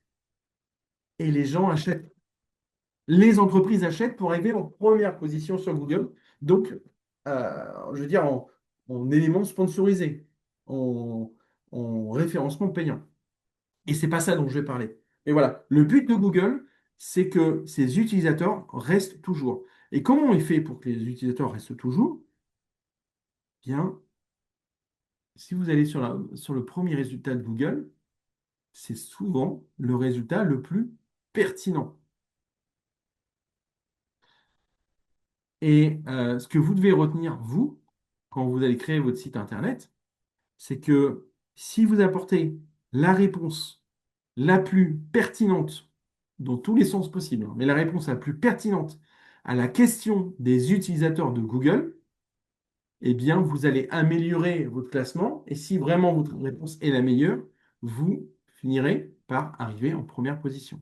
B: Et les gens achètent. Les entreprises achètent pour arriver en première position sur Google. Donc, je veux dire, en élément sponsorisé, en, en référencement payant. Et c'est pas ça dont je vais parler. Mais voilà, le but de Google, c'est que ses utilisateurs restent toujours. Et comment il fait pour que les utilisateurs restent toujours? Bien, si vous allez sur le premier résultat de Google, c'est souvent le résultat le plus pertinent. Et ce que vous devez retenir, vous, quand vous allez créer votre site Internet, c'est que si vous apportez la réponse la plus pertinente, dans tous les sens possibles, hein, mais la réponse la plus pertinente à la question des utilisateurs de Google, eh bien, vous allez améliorer votre classement. Et si vraiment votre réponse est la meilleure, vous finirez par arriver en première position.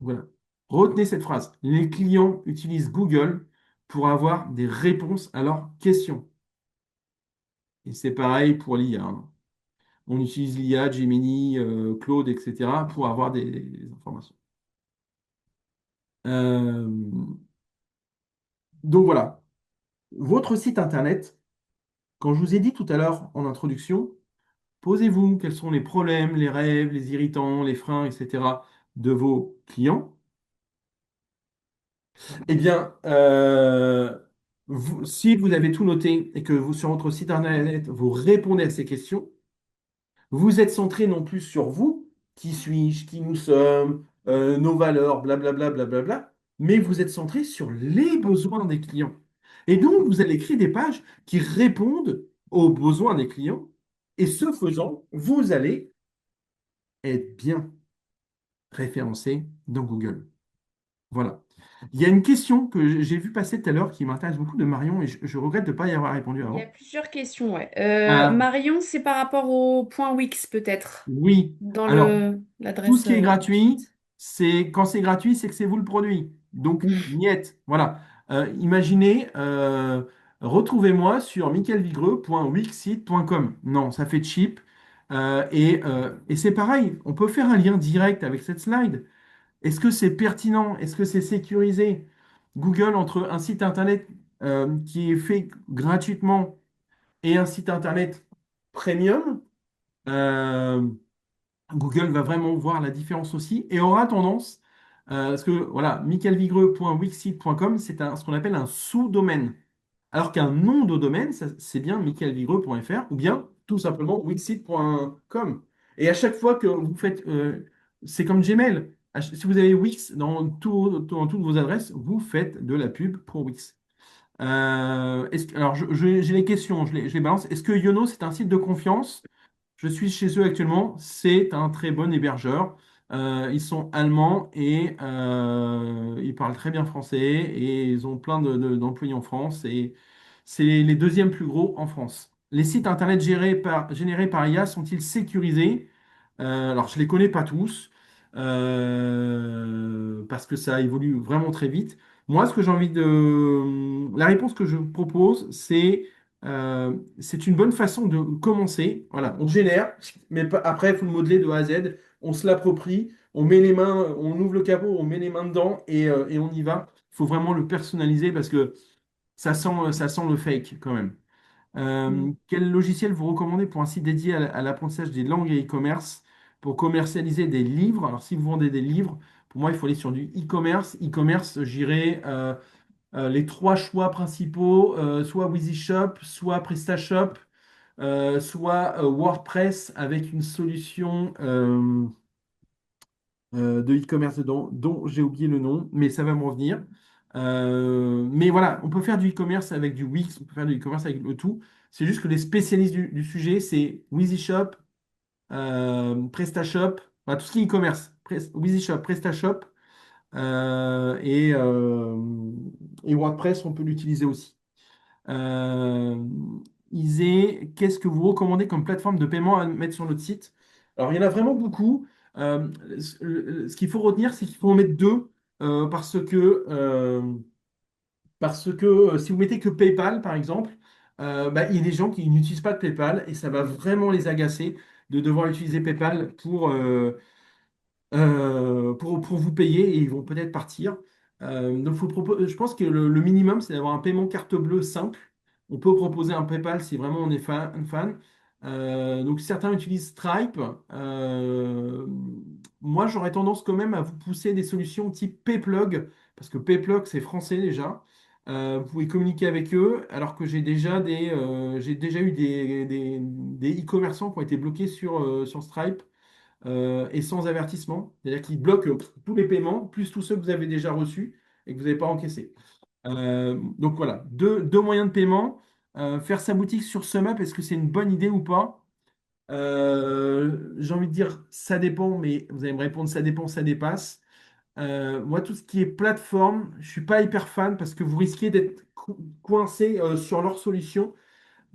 B: Voilà. Retenez cette phrase. Les clients utilisent Google pour avoir des réponses à leurs questions. Et c'est pareil pour l'IA, hein. On utilise l'IA, Gemini, Claude, etc. pour avoir des informations. Euh, donc voilà, votre site internet, quand je vous ai dit tout à l'heure en introduction, posez-vous quels sont les problèmes, les rêves, les irritants, les freins, etc. de vos clients. Eh bien, si vous avez tout noté et que vous, sur votre site internet, vous répondez à ces questions, vous êtes centré non plus sur vous, qui suis-je, qui nous sommes, nos valeurs, blablabla, blablabla, mais vous êtes centré sur les besoins des clients. Et donc, vous allez créer des pages qui répondent aux besoins des clients. Et ce faisant, vous allez être bien référencé dans Google. Voilà. Il y a une question que j'ai vu passer tout à l'heure qui m'intéresse beaucoup de Marion et je regrette de ne pas y avoir répondu
A: Il y a
B: avant.
A: plusieurs questions, ouais.
B: Euh,
A: Marion, c'est par rapport au point Wix, peut-être,
B: oui.
A: dans
B: Alors, tout ce
A: l'adresse
B: qui est
A: du
B: gratuit,
A: site.
B: quand c'est gratuit, c'est que c'est vous le produit. Donc, niet. Voilà. Imaginez, retrouvez-moi sur michaelvigreux.wixsite.com. Non, ça fait cheap. Et c'est pareil, on peut faire un lien direct avec cette slide. Est-ce que c'est pertinent? Est-ce que c'est sécurisé? Google, entre un site internet qui est fait gratuitement et un site internet premium, euh, Google va vraiment voir la différence aussi et aura tendance, parce que voilà, michaelvigreux.wixsite.com, ce qu'on appelle un sous-domaine. Alors qu'un nom de domaine, c'est bien michaelvigreux.fr ou bien tout simplement wixsite.com. Et à chaque fois que vous faites, c'est comme Gmail. Si vous avez Wix dans toutes vos adresses, vous faites de la pub pour Wix. Alors, j'ai les questions, je les balance. Est-ce que Yono, c'est un site de confiance? Je suis chez eux actuellement. C'est un très bon hébergeur. Ils sont allemands et ils parlent très bien français et ils ont plein d'employés en France et c'est les deuxièmes plus gros en France. Les sites internet générés par IA sont-ils sécurisés? Alors, je ne les connais pas tous parce que ça évolue vraiment très vite. Moi, ce que j'ai envie de... La réponse que je propose, c'est une bonne façon de commencer. Voilà, on génère, mais après, il faut le modeler de A à Z. On se l'approprie, on met les mains, on ouvre le capot, on met les mains dedans et on y va. Il faut vraiment le personnaliser parce que ça sent le fake quand même. Quel logiciel vous recommandez pour un site dédié à l'apprentissage des langues et e-commerce pour commercialiser des livres? Alors, si vous vendez des livres, pour moi, il faut aller sur du e-commerce. E-commerce, j'irai les trois choix principaux, soit WeezyShop, soit PrestaShop, soit WordPress avec une solution de e-commerce dedans, dont j'ai oublié le nom, mais ça va me revenir. Mais voilà, on peut faire du e-commerce avec du Wix, on peut faire du e-commerce avec le tout. C'est juste que les spécialistes du sujet, c'est WeezyShop, PrestaShop, voilà, tout ce qui est e-commerce. WeezyShop, PrestaShop et WordPress, on peut l'utiliser aussi. Euh, Isée, qu'est-ce que vous recommandez comme plateforme de paiement à mettre sur notre site? Alors, il y en a vraiment beaucoup. Ce qu'il faut retenir, c'est qu'il faut en mettre deux parce que si vous mettez que PayPal, par exemple, bah, il y a des gens qui n'utilisent pas de PayPal et ça va vraiment les agacer de devoir utiliser PayPal pour vous payer et ils vont peut-être partir. Donc, je pense que le minimum, c'est d'avoir un paiement carte bleue simple. On peut proposer un PayPal si vraiment on est fan. Donc, certains utilisent Stripe. Moi, j'aurais tendance quand même à vous pousser des solutions type Payplug, parce que Payplug, c'est français déjà. Vous pouvez communiquer avec eux, alors que j'ai déjà eu des e-commerçants qui ont été bloqués sur Stripe et sans avertissement. C'est-à-dire qu'ils bloquent tous les paiements, plus tous ceux que vous avez déjà reçus et que vous n'avez pas encaissés. Donc voilà, deux moyens de paiement. Faire sa boutique sur SumUp, est-ce que c'est une bonne idée ou pas? J'ai envie de dire ça dépend, mais vous allez me répondre ça dépend, ça dépasse. Moi, tout ce qui est plateforme, je suis pas hyper fan parce que vous risquez d'être coincé sur leur solution.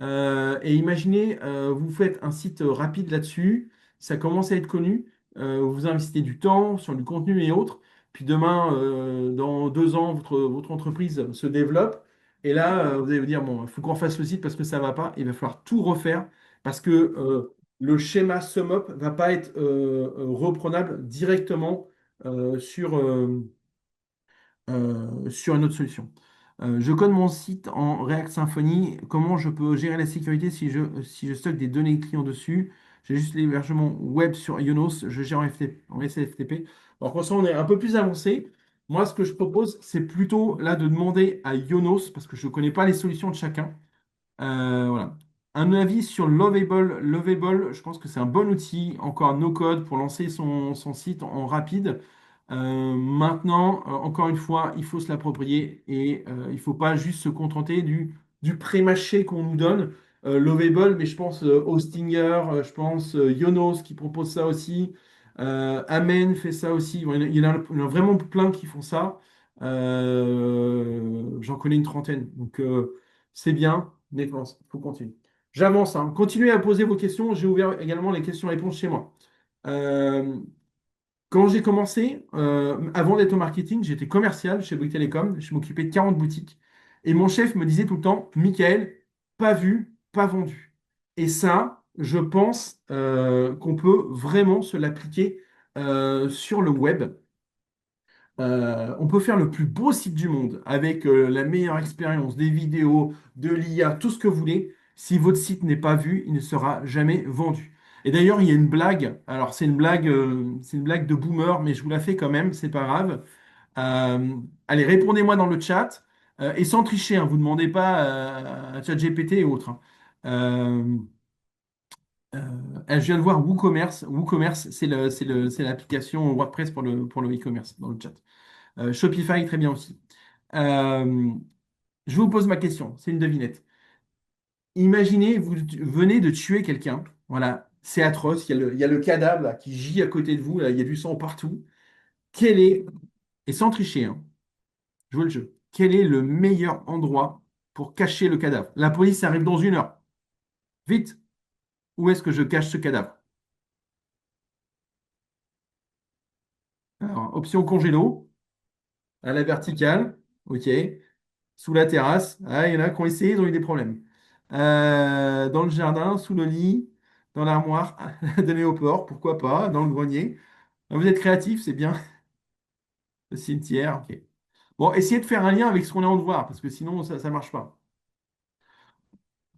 B: Et imaginez, vous faites un site rapide là-dessus, ça commence à être connu, vous investissez du temps sur du contenu et autres, puis demain, dans 2 ans, votre entreprise se développe, et là, vous allez vous dire, bon, il faut qu'on refasse le site parce que ça ne va pas, il va falloir tout refaire, parce que le schéma SumUp ne va pas être reprenable directement sur, sur une autre solution. Je code mon site en React Symfony. Comment je peux gérer la sécurité si je stocke des données clients dessus? J'ai juste l'hébergement web sur Ionos. Je gère en SFTP. Alors pour ça, on est un peu plus avancé. Moi, ce que je propose, c'est plutôt là de demander à Yonos, parce que je ne connais pas les solutions de chacun. Voilà. Un avis sur Lovable. Lovable, je pense que c'est un bon outil, encore no code pour lancer son site en rapide. Maintenant, encore une fois, il faut se l'approprier et il ne faut pas juste se contenter du pré-mâché qu'on nous donne. Lovable, mais je pense Hostinger, je pense Yonos qui propose ça aussi. Amen fait ça aussi. Bon, il y en a vraiment plein qui font ça. J'en connais une trentaine. Donc, c'est bien, mais il faut continuer. J'avance, hein. Continuez à poser vos questions. J'ai ouvert également les questions-réponses chez moi. Euh, Quand j'ai commencé, avant d'être au marketing, j'étais commercial chez Bouygues Télécom. Je m'occupais de 40 boutiques. Et mon chef me disait tout le temps, Michael, pas vu, pas vendu. Et ça, je pense qu'on peut vraiment se l'appliquer sur le web. On peut faire le plus beau site du monde avec la meilleure expérience, des vidéos, de l'IA, tout ce que vous voulez. Si votre site n'est pas vu, il ne sera jamais vendu. Et d'ailleurs, il y a une blague. Alors, c'est une blague de boomer, mais je vous la fais quand même, c'est pas grave. Allez, répondez-moi dans le chat et sans tricher. Hein, vous ne demandez pas à ChatGPT et autres. Hein. Euh, je viens de voir WooCommerce. WooCommerce, c'est l'application WordPress pour le e-commerce dans le chat. Shopify, très bien aussi. Euh, je vous pose ma question, c'est une devinette. Imaginez, vous venez de tuer quelqu'un, voilà, c'est atroce, il y a le cadavre là, qui gît à côté de vous, là, il y a du sang partout. Quel est, et sans tricher, hein, jouez le jeu, quel est le meilleur endroit pour cacher le cadavre? La police arrive dans 1 heure. Vite, où est-ce que je cache ce cadavre? Alors, option congélo, à la verticale, ok. Sous la terrasse. Ah, il y en a qui ont essayé, ils ont eu des problèmes. Dans le jardin, sous le lit, dans l'armoire de Léoport, pourquoi pas, dans le grenier. Ah, vous êtes créatif, c'est bien. Le cimetière, ok. Bon, essayez de faire un lien avec ce qu'on est en de voir, parce que sinon, ça ne marche pas.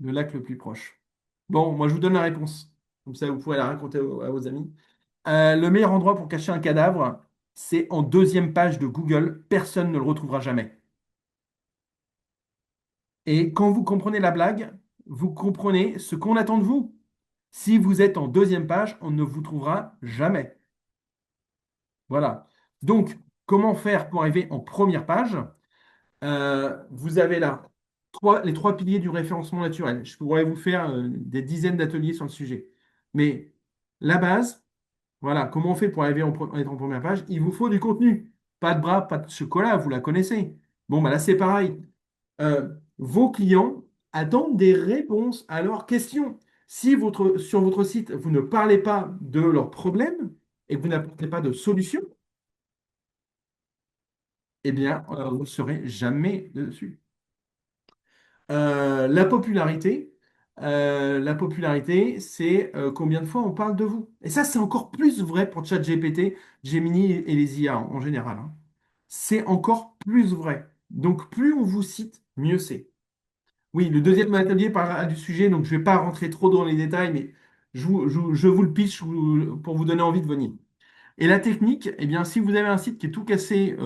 B: Le lac le plus proche. Bon, moi, je vous donne la réponse. Comme ça, vous pourrez la raconter à vos amis. Le meilleur endroit pour cacher un cadavre, c'est en deuxième page de Google. Personne ne le retrouvera jamais. Et quand vous comprenez la blague, vous comprenez ce qu'on attend de vous. Si vous êtes en deuxième page, on ne vous trouvera jamais. Voilà. Donc, comment faire pour arriver en première page? Vous avez là les 3 piliers du référencement naturel. Je pourrais vous faire des dizaines d'ateliers sur le sujet. Mais la base, voilà, comment on fait pour arriver à être en première page? Il vous faut du contenu. Pas de bras, pas de chocolat, vous la connaissez. Bon, bah là, c'est pareil. Vos clients attendent des réponses à leurs questions. Si sur votre site, vous ne parlez pas de leurs problèmes et que vous n'apportez pas de solution, eh bien, vous ne serez jamais dessus. La popularité, c'est combien de fois on parle de vous. Et ça, c'est encore plus vrai pour ChatGPT, Gemini et les IA en général. Hein. C'est encore plus vrai. Donc, plus on vous cite, mieux c'est. Oui, le deuxième atelier parlera du sujet, donc je ne vais pas rentrer trop dans les détails, mais je vous le pitch pour vous donner envie de venir. Et la technique, eh bien, si vous avez un site qui est tout cassé,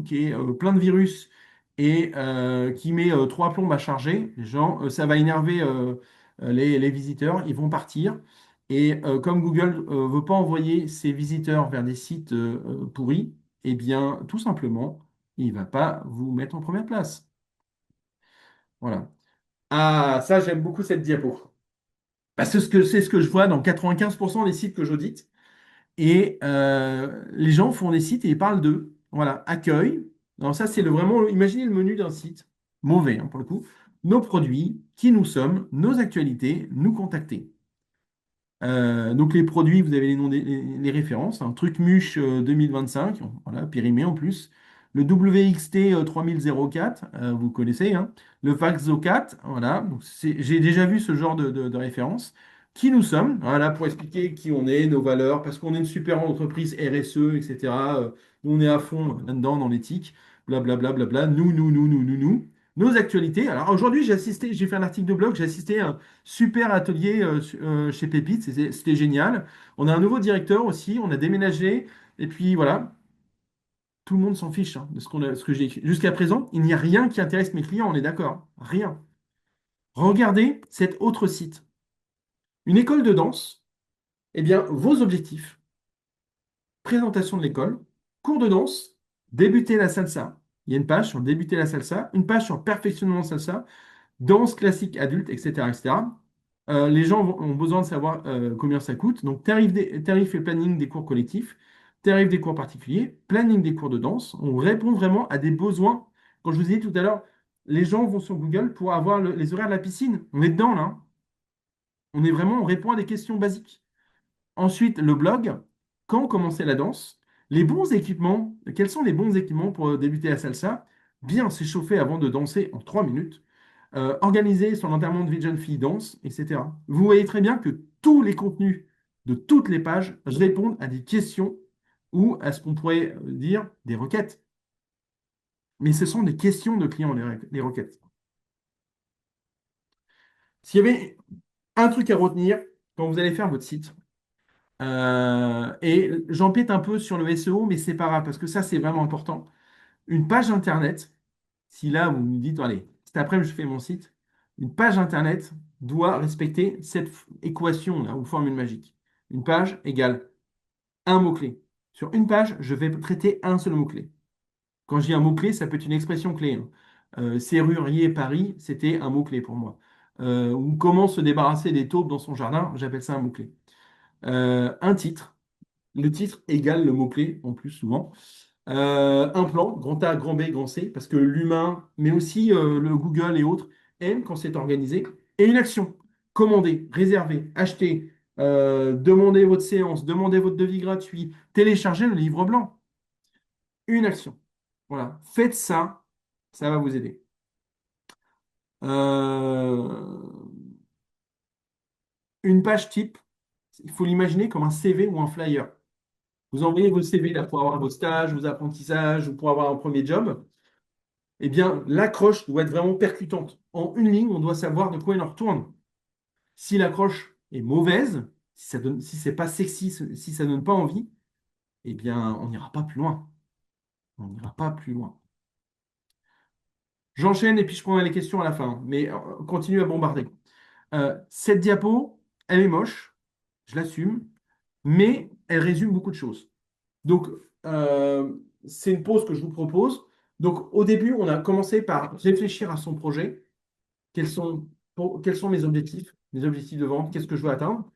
B: qui est plein de virus et qui met 3 plombes à charger, ça va énerver les visiteurs, ils vont partir. Et comme Google ne veut pas envoyer ses visiteurs vers des sites pourris, eh bien, tout simplement, il ne va pas vous mettre en première place. Voilà. Ah, ça, j'aime beaucoup cette diapo. Parce que c'est ce que je vois dans 95% des sites que j'audite. Et les gens font des sites et ils parlent d'eux. Voilà, accueil. Alors ça, c'est vraiment, imaginez le menu d'un site, mauvais hein, pour le coup. Nos produits, qui nous sommes, nos actualités, nous contacter. Donc les produits, vous avez les noms les références. Un truc Muche 2025, voilà, périmé en plus. Le WXT 3004, vous connaissez. Hein. Le Vaxo 4, voilà. Donc j'ai déjà vu ce genre de référence. Qui nous sommes, voilà, pour expliquer qui on est, nos valeurs, parce qu'on est une super entreprise RSE, etc. Nous, on est à fond là-dedans, dans l'éthique, blablabla, bla, bla, bla. Nous. Nos actualités. Alors aujourd'hui, j'ai fait un article de blog, j'ai assisté à super atelier chez Pépite, c'était génial. On a un nouveau directeur aussi, on a déménagé, et puis voilà. Tout le monde s'en fiche hein, de ce que j'ai écrit. Jusqu'à présent, il n'y a rien qui intéresse mes clients, on est d'accord? Rien. Regardez cet autre site. Une école de danse, eh bien, vos objectifs, présentation de l'école, cours de danse, débuter la salsa. Il y a une page sur débuter la salsa, une page sur perfectionnement salsa, danse classique adulte, etc., etc. Les gens ont besoin de savoir combien ça coûte. Donc, tarif et planning des cours collectifs, tarif des cours particuliers, planning des cours de danse. On répond vraiment à des besoins. Quand je vous ai dit tout à l'heure, les gens vont sur Google pour avoir les horaires de la piscine. On est dedans, là, hein. On répond à des questions basiques. Ensuite, le blog, quand commencer la danse, les bons équipements, quels sont les bons équipements pour débuter la salsa? Bien s'échauffer avant de danser en 3 minutes, organiser son enterrement de vie de jeune fille danse, etc. Vous voyez très bien que tous les contenus de toutes les pages répondent à des questions ou à ce qu'on pourrait dire des requêtes. Mais ce sont des questions de clients, les requêtes. S'il y avait un truc à retenir quand vous allez faire votre site, et j'empiète un peu sur le SEO, mais c'est pas grave, parce que ça, c'est vraiment important. Une page Internet, si là, vous me dites, allez, cet après-midi, je fais mon site, une page Internet doit respecter cette équation là, ou formule magique. Une page égale un mot-clé. Sur une page, je vais traiter un seul mot-clé. Quand je dis un mot-clé, ça peut être une expression clé, hein. Serrurier Paris, c'était un mot-clé pour moi. Ou comment se débarrasser des taupes dans son jardin, j'appelle ça un mot-clé. Un titre. Le titre égale le mot-clé, en plus souvent. Un plan, grand A, grand B, grand C, parce que l'humain, mais aussi le Google et autres, aiment quand c'est organisé. Et une action, commander, réserver, acheter, demander votre séance, demander votre devis gratuit, télécharger le livre blanc. Une action. Voilà, faites ça, ça va vous aider. Euh, une page type, il faut l'imaginer comme un CV ou un flyer. Vous envoyez vos CV là pour avoir vos stages, vos apprentissages ou pour avoir un premier job. Eh bien, l'accroche doit être vraiment percutante. En une ligne, on doit savoir de quoi il en retourne. Si l'accroche est mauvaise, si c'est pas sexy, si ça donne pas envie, eh bien, on n'ira pas plus loin. On n'ira pas plus loin. J'enchaîne et puis je prendrai les questions à la fin, mais continue à bombarder. Cette diapo, elle est moche, je l'assume, mais elle résume beaucoup de choses. Donc, euh, c'est une pause que je vous propose. Donc, au début, on a commencé par réfléchir à son projet. Quels sont mes objectifs de vente, qu'est-ce que je veux atteindre,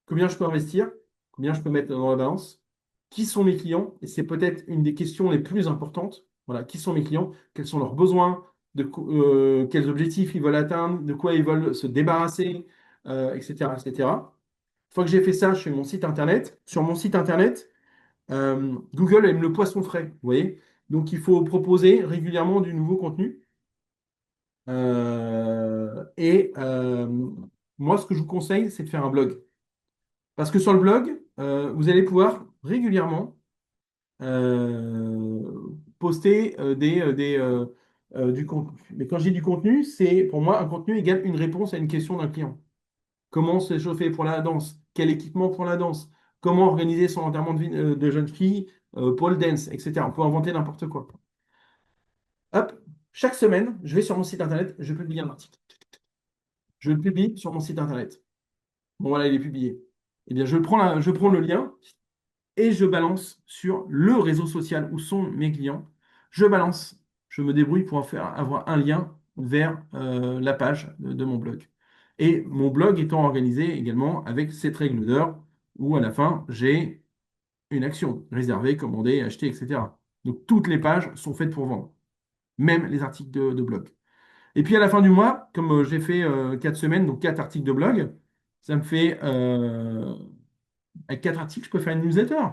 B: combien je peux investir, combien je peux mettre dans la balance, qui sont mes clients, et c'est peut-être une des questions les plus importantes. Voilà, qui sont mes clients, quels sont leurs besoins, quels objectifs ils veulent atteindre, de quoi ils veulent se débarrasser, etc., etc. Une fois que j'ai fait ça, je fais mon site internet. Sur mon site internet, Google aime le poisson frais, vous voyez. Donc, il faut proposer régulièrement du nouveau contenu. Moi, ce que je vous conseille, c'est de faire un blog. Parce que sur le blog, vous allez pouvoir régulièrement poster du contenu. Mais quand je dis du contenu, c'est pour moi un contenu égale une réponse à une question d'un client. Comment se chauffer pour la danse? Quel équipement pour la danse? Comment organiser son enterrement de jeune fille, pole dance, etc. On peut inventer n'importe quoi. Hop, chaque semaine, je vais sur mon site internet, je publie un article. Je le publie sur mon site internet. Bon, voilà, il est publié. Eh bien, je prends le lien et je balance sur le réseau social où sont mes clients. Je balance, je me débrouille pour avoir un lien vers la page de mon blog. Et mon blog étant organisé également avec cette règle d'heure où à la fin, j'ai une action, réserver, commander, acheter, etc. Donc toutes les pages sont faites pour vendre, même les articles de blog. Et puis à la fin du mois, comme j'ai fait 4 semaines, donc 4 articles de blog, ça me fait, avec 4 articles, je peux faire une newsletter.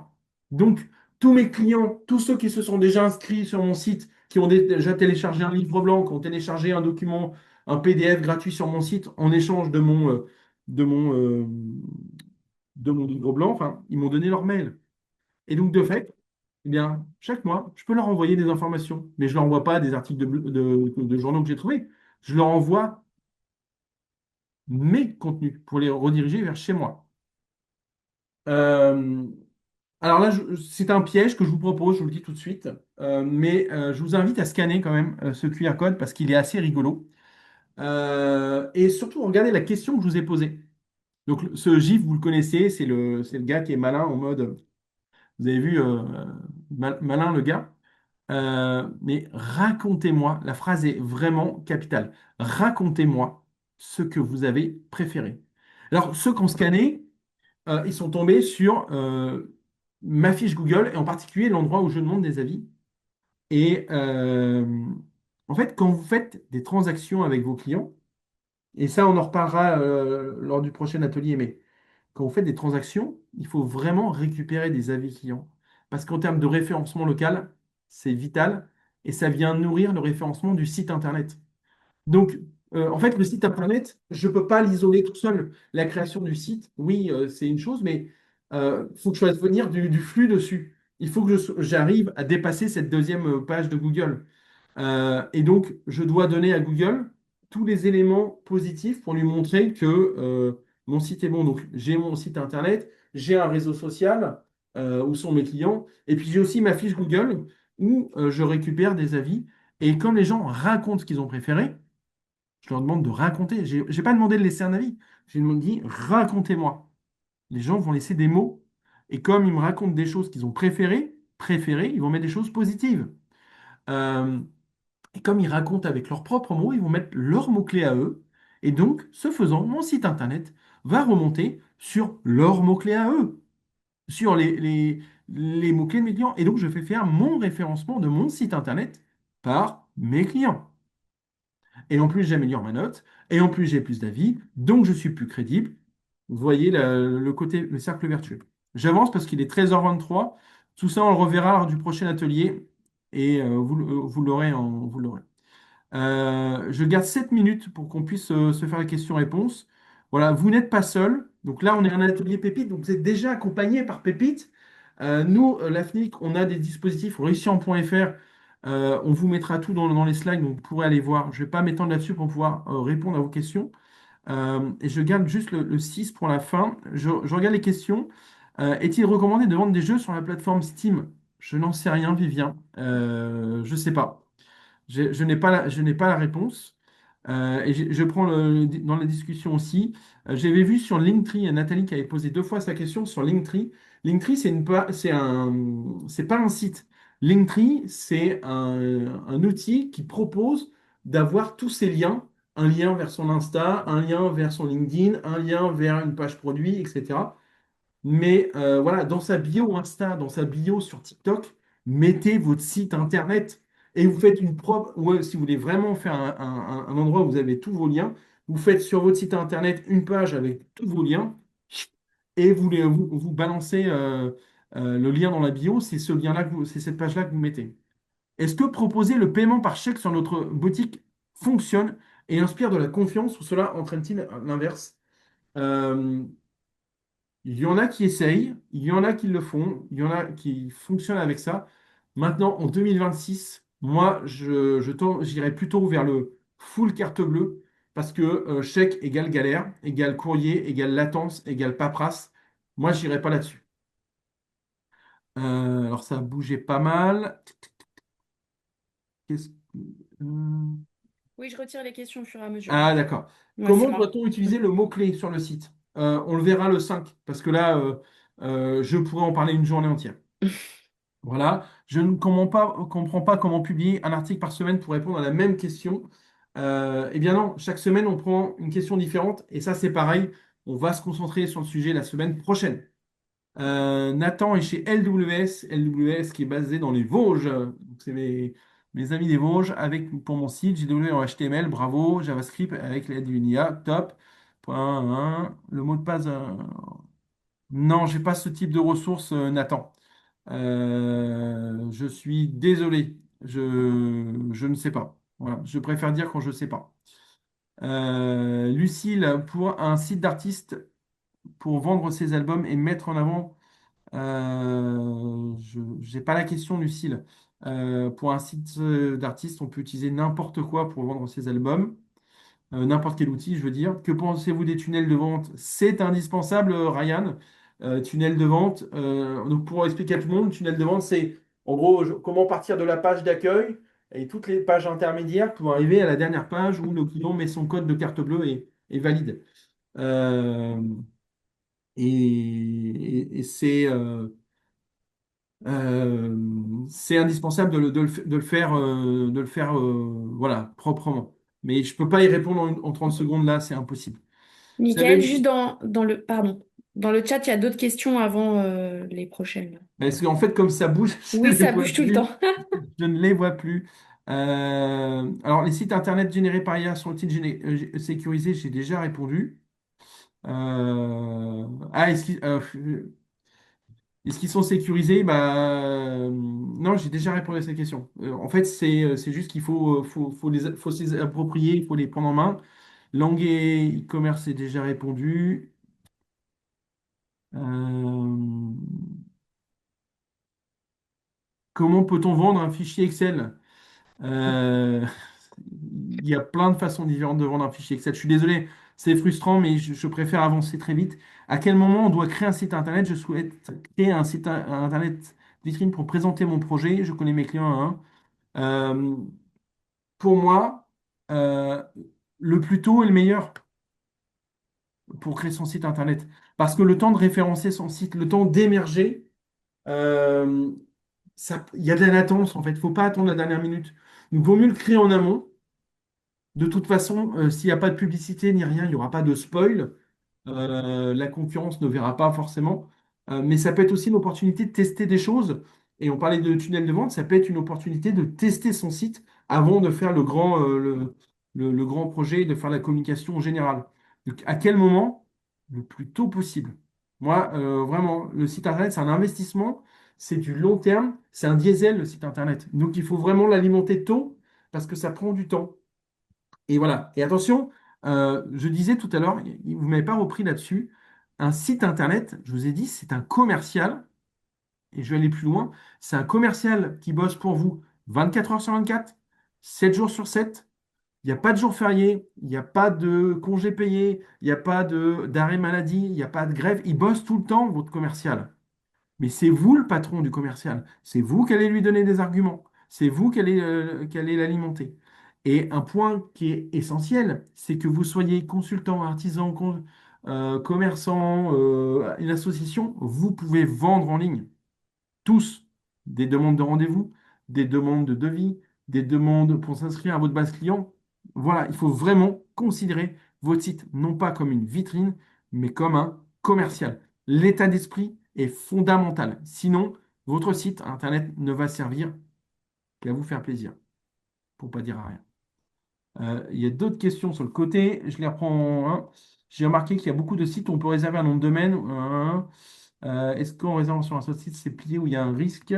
B: Donc, tous mes clients, tous ceux qui se sont déjà inscrits sur mon site, qui ont déjà téléchargé un livre blanc, qui ont téléchargé un document, un PDF gratuit sur mon site en échange de mon, euh, de mon livre blanc, enfin, ils m'ont donné leur mail. Et donc, de fait, eh bien, chaque mois, je peux leur envoyer des informations. Mais je ne leur envoie pas des articles de journaux que j'ai trouvés. Je leur envoie mes contenus pour les rediriger vers chez moi. Euh, alors là, c'est un piège que je vous propose, je vous le dis tout de suite. mais je vous invite à scanner quand même ce QR code parce qu'il est assez rigolo. Et surtout, regardez la question que je vous ai posée. Donc, ce GIF, vous le connaissez, c'est le gars qui est malin en mode, vous avez vu, malin le gars. Mais racontez-moi, la phrase est vraiment capitale. Racontez-moi ce que vous avez préféré. Alors, ceux qui ont scanné, ils sont tombés sur ma fiche Google et en particulier l'endroit où je demande des avis. Et en fait, quand vous faites des transactions avec vos clients, et ça, on en reparlera lors du prochain atelier, mais quand vous faites des transactions, il faut vraiment récupérer des avis clients. Parce qu'en termes de référencement local, c'est vital et ça vient nourrir le référencement du site Internet. Donc, en fait, le site Internet, je ne peux pas l'isoler tout seul. La création du site, oui, c'est une chose, mais il faut que je fasse venir du flux dessus. Il faut que j'arrive à dépasser cette deuxième page de Google. Et donc, je dois donner à Google tous les éléments positifs pour lui montrer que mon site est bon. Donc, j'ai mon site Internet, j'ai un réseau social où sont mes clients, et puis j'ai aussi ma fiche Google où je récupère des avis. Et comme les gens racontent ce qu'ils ont préféré, je leur demande de raconter. J'ai pas demandé de laisser un avis. J'ai demandé, racontez-moi. Les gens vont laisser des mots. Et comme ils me racontent des choses qu'ils ont préférées, ils vont mettre des choses positives. Euh, et comme ils racontent avec leurs propres mots, ils vont mettre leurs mots-clés à eux. Et donc, ce faisant, mon site internet va remonter sur leurs mots-clés à eux, sur les mots-clés de mes clients. Et donc, je fais faire mon référencement de mon site internet par mes clients. Et en plus, j'améliore ma note. Et en plus, j'ai plus d'avis. Donc, je suis plus crédible. Vous voyez le côté, le cercle vertueux. J'avance parce qu'il est 13h23. Tout ça, on le reverra lors du prochain atelier. Et vous l'aurez vous l'aurez. Je garde 7 minutes pour qu'on puisse se faire les questions-réponses. Voilà, vous n'êtes pas seul. Donc là, on est un atelier Pépite. Donc vous êtes déjà accompagné par Pépite. Nous, la FNIC, on a des dispositifs réussir.fr. On vous mettra tout dans les slides, donc vous pourrez aller voir. Je ne vais pas m'étendre là-dessus pour pouvoir répondre à vos questions. Et je garde juste le 6 pour la fin. Je regarde les questions. Est-il recommandé de vendre des jeux sur la plateforme Steam? Je n'en sais rien, Vivien. Je ne sais pas. Je n'ai pas la réponse. Et je prends dans la discussion aussi. J'avais vu sur Linktree, Nathalie qui avait posé 2 fois sa question sur Linktree. Linktree, c'est pas un site. Linktree, c'est un outil qui propose d'avoir tous ces liens, un lien vers son Insta, un lien vers son LinkedIn, un lien vers une page produit, etc. Mais voilà, dans sa bio Insta, dans sa bio sur TikTok, mettez votre site internet et vous faites une propre, ou si vous voulez vraiment faire un endroit où vous avez tous vos liens, vous faites sur votre site internet une page avec tous vos liens et vous balancez le lien dans la bio, c'est ce lien-là, c'est cette page-là que vous mettez. Est-ce que proposer le paiement par chèque sur notre boutique fonctionne et inspire de la confiance ou cela entraîne-t-il l'inverse? Euh, il y en a qui essayent, il y en a qui le font, il y en a qui fonctionnent avec ça. Maintenant, en 2026, moi, j'irai plutôt vers le full carte bleue parce que chèque égale galère, égale courrier, égale latence, égale paperasse. Moi, j'irai pas là-dessus. Alors, ça a bougé pas mal. Qu'est-ce que- Hum.
A: Oui, je retire les questions au fur et à mesure.
B: Ah, d'accord.
A: Ouais, c'est
B: Comment
A: moi.
B: doit-on utiliser le mot-clé sur le site? On le verra le 5 parce que là, je pourrais en parler une journée entière. Voilà, je ne comprends pas comment publier un article par semaine pour répondre à la même question. Eh bien non, chaque semaine, on prend une question différente et ça, c'est pareil. On va se concentrer sur le sujet la semaine prochaine. Nathan est chez LWS, LWS qui est basé dans les Vosges. Donc, c'est mes amis des Vosges avec pour mon site JW en HTML, bravo, JavaScript avec l'aide d'une IA, top. Point 1, le mot de passe. Non, j'ai pas ce type de ressources, Nathan. Je suis désolé, je ne sais pas. Voilà, je préfère dire quand je ne sais pas. Lucille, pour un site d'artiste, pour vendre ses albums et mettre en avant, je n'ai pas la question, Lucille. Pour un site d'artiste, on peut utiliser n'importe quoi pour vendre ses albums. N'importe quel outil, je veux dire. Que pensez-vous des tunnels de vente? C'est indispensable, Ryan. Tunnel de vente. Donc pour expliquer à tout le monde, tunnel de vente, c'est En gros, comment partir de la page d'accueil et toutes les pages intermédiaires pour arriver à la dernière page où le client met son code de carte bleue et valide. Euh, et c'est indispensable de le faire voilà, proprement. Mais je ne peux pas y répondre en 30 secondes là, c'est impossible. Vous
A: Michael,
B: savez,
A: juste pardon, dans le chat, il y a d'autres questions avant les prochaines.
B: parce qu'en fait, comme ça bouge, je
A: Oui,
B: ne les
A: ça
B: vois
A: bouge tout le temps.
B: plus. Je ne les vois plus. Alors, les sites internet générés par IA sont-ils sécurisés? J'ai déjà répondu. Ah, est-ce qu'ils sont sécurisés? Non, j'ai déjà répondu à cette question. En fait, c'est juste qu'il faut se les approprier, il faut les prendre en main. Langue et e-commerce, c'est déjà répondu. Euh, Comment peut-on vendre un fichier Excel? Euh, Il y a plein de façons différentes de vendre un fichier Excel. Je suis désolé, c'est frustrant, mais je préfère avancer très vite. À quel moment on doit créer un site internet? Je souhaite créer un site internet vitrine pour présenter mon projet. Je connais mes clients un à un. Pour moi, euh, le plus tôt est le meilleur pour créer son site internet. Parce que le temps de référencer son site, le temps d'émerger, euh, il y a de la latence en fait. Il ne faut pas attendre la dernière minute. Il vaut mieux le créer en amont. De toute façon, s'il n'y a pas de publicité ni rien, il n'y aura pas de spoil. La concurrence ne verra pas forcément. Mais ça peut être aussi une opportunité de tester des choses. Et on parlait de tunnel de vente, ça peut être une opportunité de tester son site avant de faire le grand projet, de faire la communication en général. Donc, à quel moment? Le plus tôt possible. Moi, vraiment, le site internet, c'est un investissement, c'est du long terme, c'est un diesel, le site internet. Donc, il faut vraiment l'alimenter tôt parce que ça prend du temps. Et voilà. Et attention, je disais tout à l'heure, vous ne m'avez pas repris là-dessus, un site internet, je vous ai dit, c'est un commercial, et je vais aller plus loin, c'est un commercial qui bosse pour vous 24 heures sur 24, 7 jours sur 7. Il n'y a pas de jour férié, il n'y a pas de congé payé, il n'y a pas d'arrêt maladie, il n'y a pas de grève. Il bosse tout le temps, votre commercial. Mais c'est vous le patron du commercial. C'est vous qui allez lui donner des arguments. C'est vous qui allez l'alimenter. Et un point qui est essentiel, c'est que vous soyez consultant, artisan, commerçant, une association, vous pouvez vendre en ligne. Tous. Des demandes de rendez-vous, des demandes de devis, des demandes pour s'inscrire à votre base client. Voilà, il faut vraiment considérer votre site non pas comme une vitrine, mais comme un commercial. L'état d'esprit est fondamental. Sinon, votre site internet ne va servir qu'à vous faire plaisir, pour pas dire à rien. Il y a d'autres questions sur le côté. Je les reprends en un. J'ai remarqué qu'il y a beaucoup de sites où on peut réserver un nom de domaine. Est-ce qu'en réservant sur un seul site, c'est plié où il y a un risque?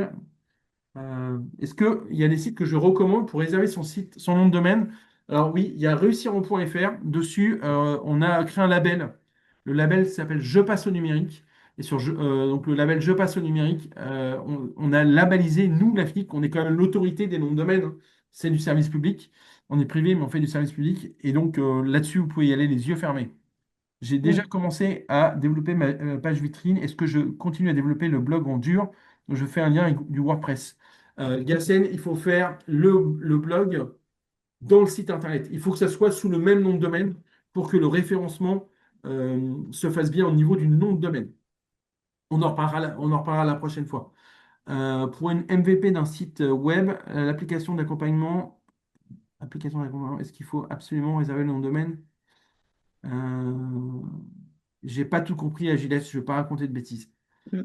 B: Est-ce qu'il y a des sites que je recommande pour réserver son site, son nom de domaine? Alors oui, il y a réussir.fr. Dessus, on a créé un label. Le label s'appelle Je passe au numérique. Et donc le label Je passe au numérique, on a labellisé, nous, la FNIC, on est quand même l'autorité des noms de domaine, hein. C'est du service public. On est privé, mais on fait du service public. Et donc là-dessus, vous pouvez y aller les yeux fermés. J'ai déjà
A: Mm.
B: commencé à développer ma page vitrine. Est-ce que je continue à développer le blog en dur? Je fais un lien avec du WordPress. Gassen, il faut faire le blog dans le site internet. Il faut que ça soit sous le même nom de domaine pour que le référencement se fasse bien au niveau du nom de domaine. On en reparlera la prochaine fois. Pour une MVP d'un site web, application d'accompagnement, est-ce qu'il faut absolument réserver le nom de domaine? Euh, j'ai pas tout compris, Agilès, je ne vais pas raconter de bêtises.
A: Mm.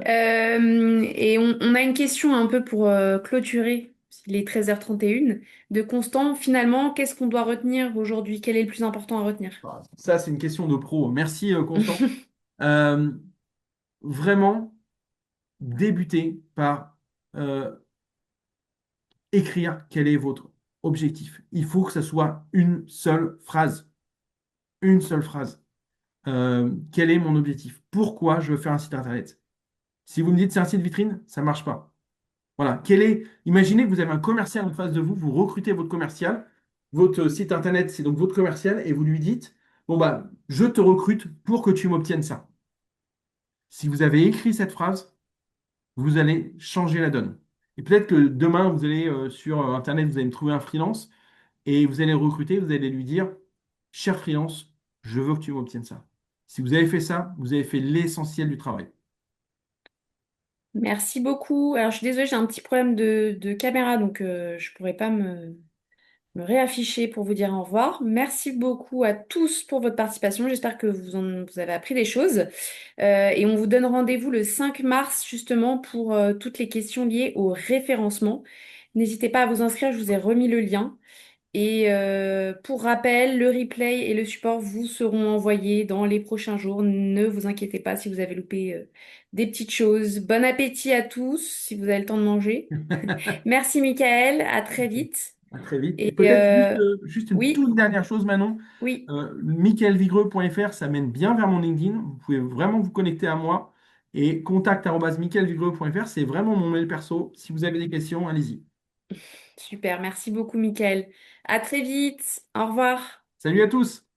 B: Euh,
A: Et on a une question un peu pour clôturer. Il est 13h31. De Constant, finalement, qu'est-ce qu'on doit retenir aujourd'hui? Quel est le plus important à retenir?
B: Ça, c'est une question de pro. Merci, Constant. Euh, Vraiment, débutez par euh, écrire quel est votre objectif. Il faut que ce soit une seule phrase. Une seule phrase. Quel est mon objectif? Pourquoi je veux faire un site internet? Si vous me dites c'est un site vitrine, ça ne marche pas. Voilà. Imaginez que vous avez un commercial en face de vous, vous recrutez votre commercial, votre site internet, c'est donc votre commercial, et vous lui dites, bon bah, je te recrute pour que tu m'obtiennes ça. Si vous avez écrit cette phrase, vous allez changer la donne. Et peut-être que demain, vous allez sur Internet, vous allez me trouver un freelance et vous allez le recruter, vous allez lui dire, cher freelance, je veux que tu m'obtiennes ça. Si vous avez fait ça, vous avez fait l'essentiel du travail.
A: Merci beaucoup. Alors, je suis désolée, j'ai un petit problème de caméra, donc je pourrais pas me réafficher pour vous dire au revoir. Merci beaucoup à tous pour votre participation. J'espère que vous avez appris des choses. Et on vous donne rendez-vous le 5 mars justement pour toutes les questions liées au référencement. N'hésitez pas à vous inscrire, je vous ai remis le lien. Et pour rappel, le replay et le support vous seront envoyés dans les prochains jours. Ne vous inquiétez pas si vous avez loupé des petites choses. Bon appétit à tous si vous avez le temps de manger. Merci Michael, à très vite.
B: À très vite. Et
A: Et
B: peut-être juste une
A: oui,
B: toute dernière chose, Manon.
A: oui,
B: Michaelvigreux.fr, ça mène bien vers mon LinkedIn. Vous pouvez vraiment vous connecter à moi. Et contact@michaelvigreux.fr, c'est vraiment mon mail perso. Si vous avez des questions, allez-y.
A: super, merci beaucoup Michael. À très vite, au revoir.
B: Salut à tous!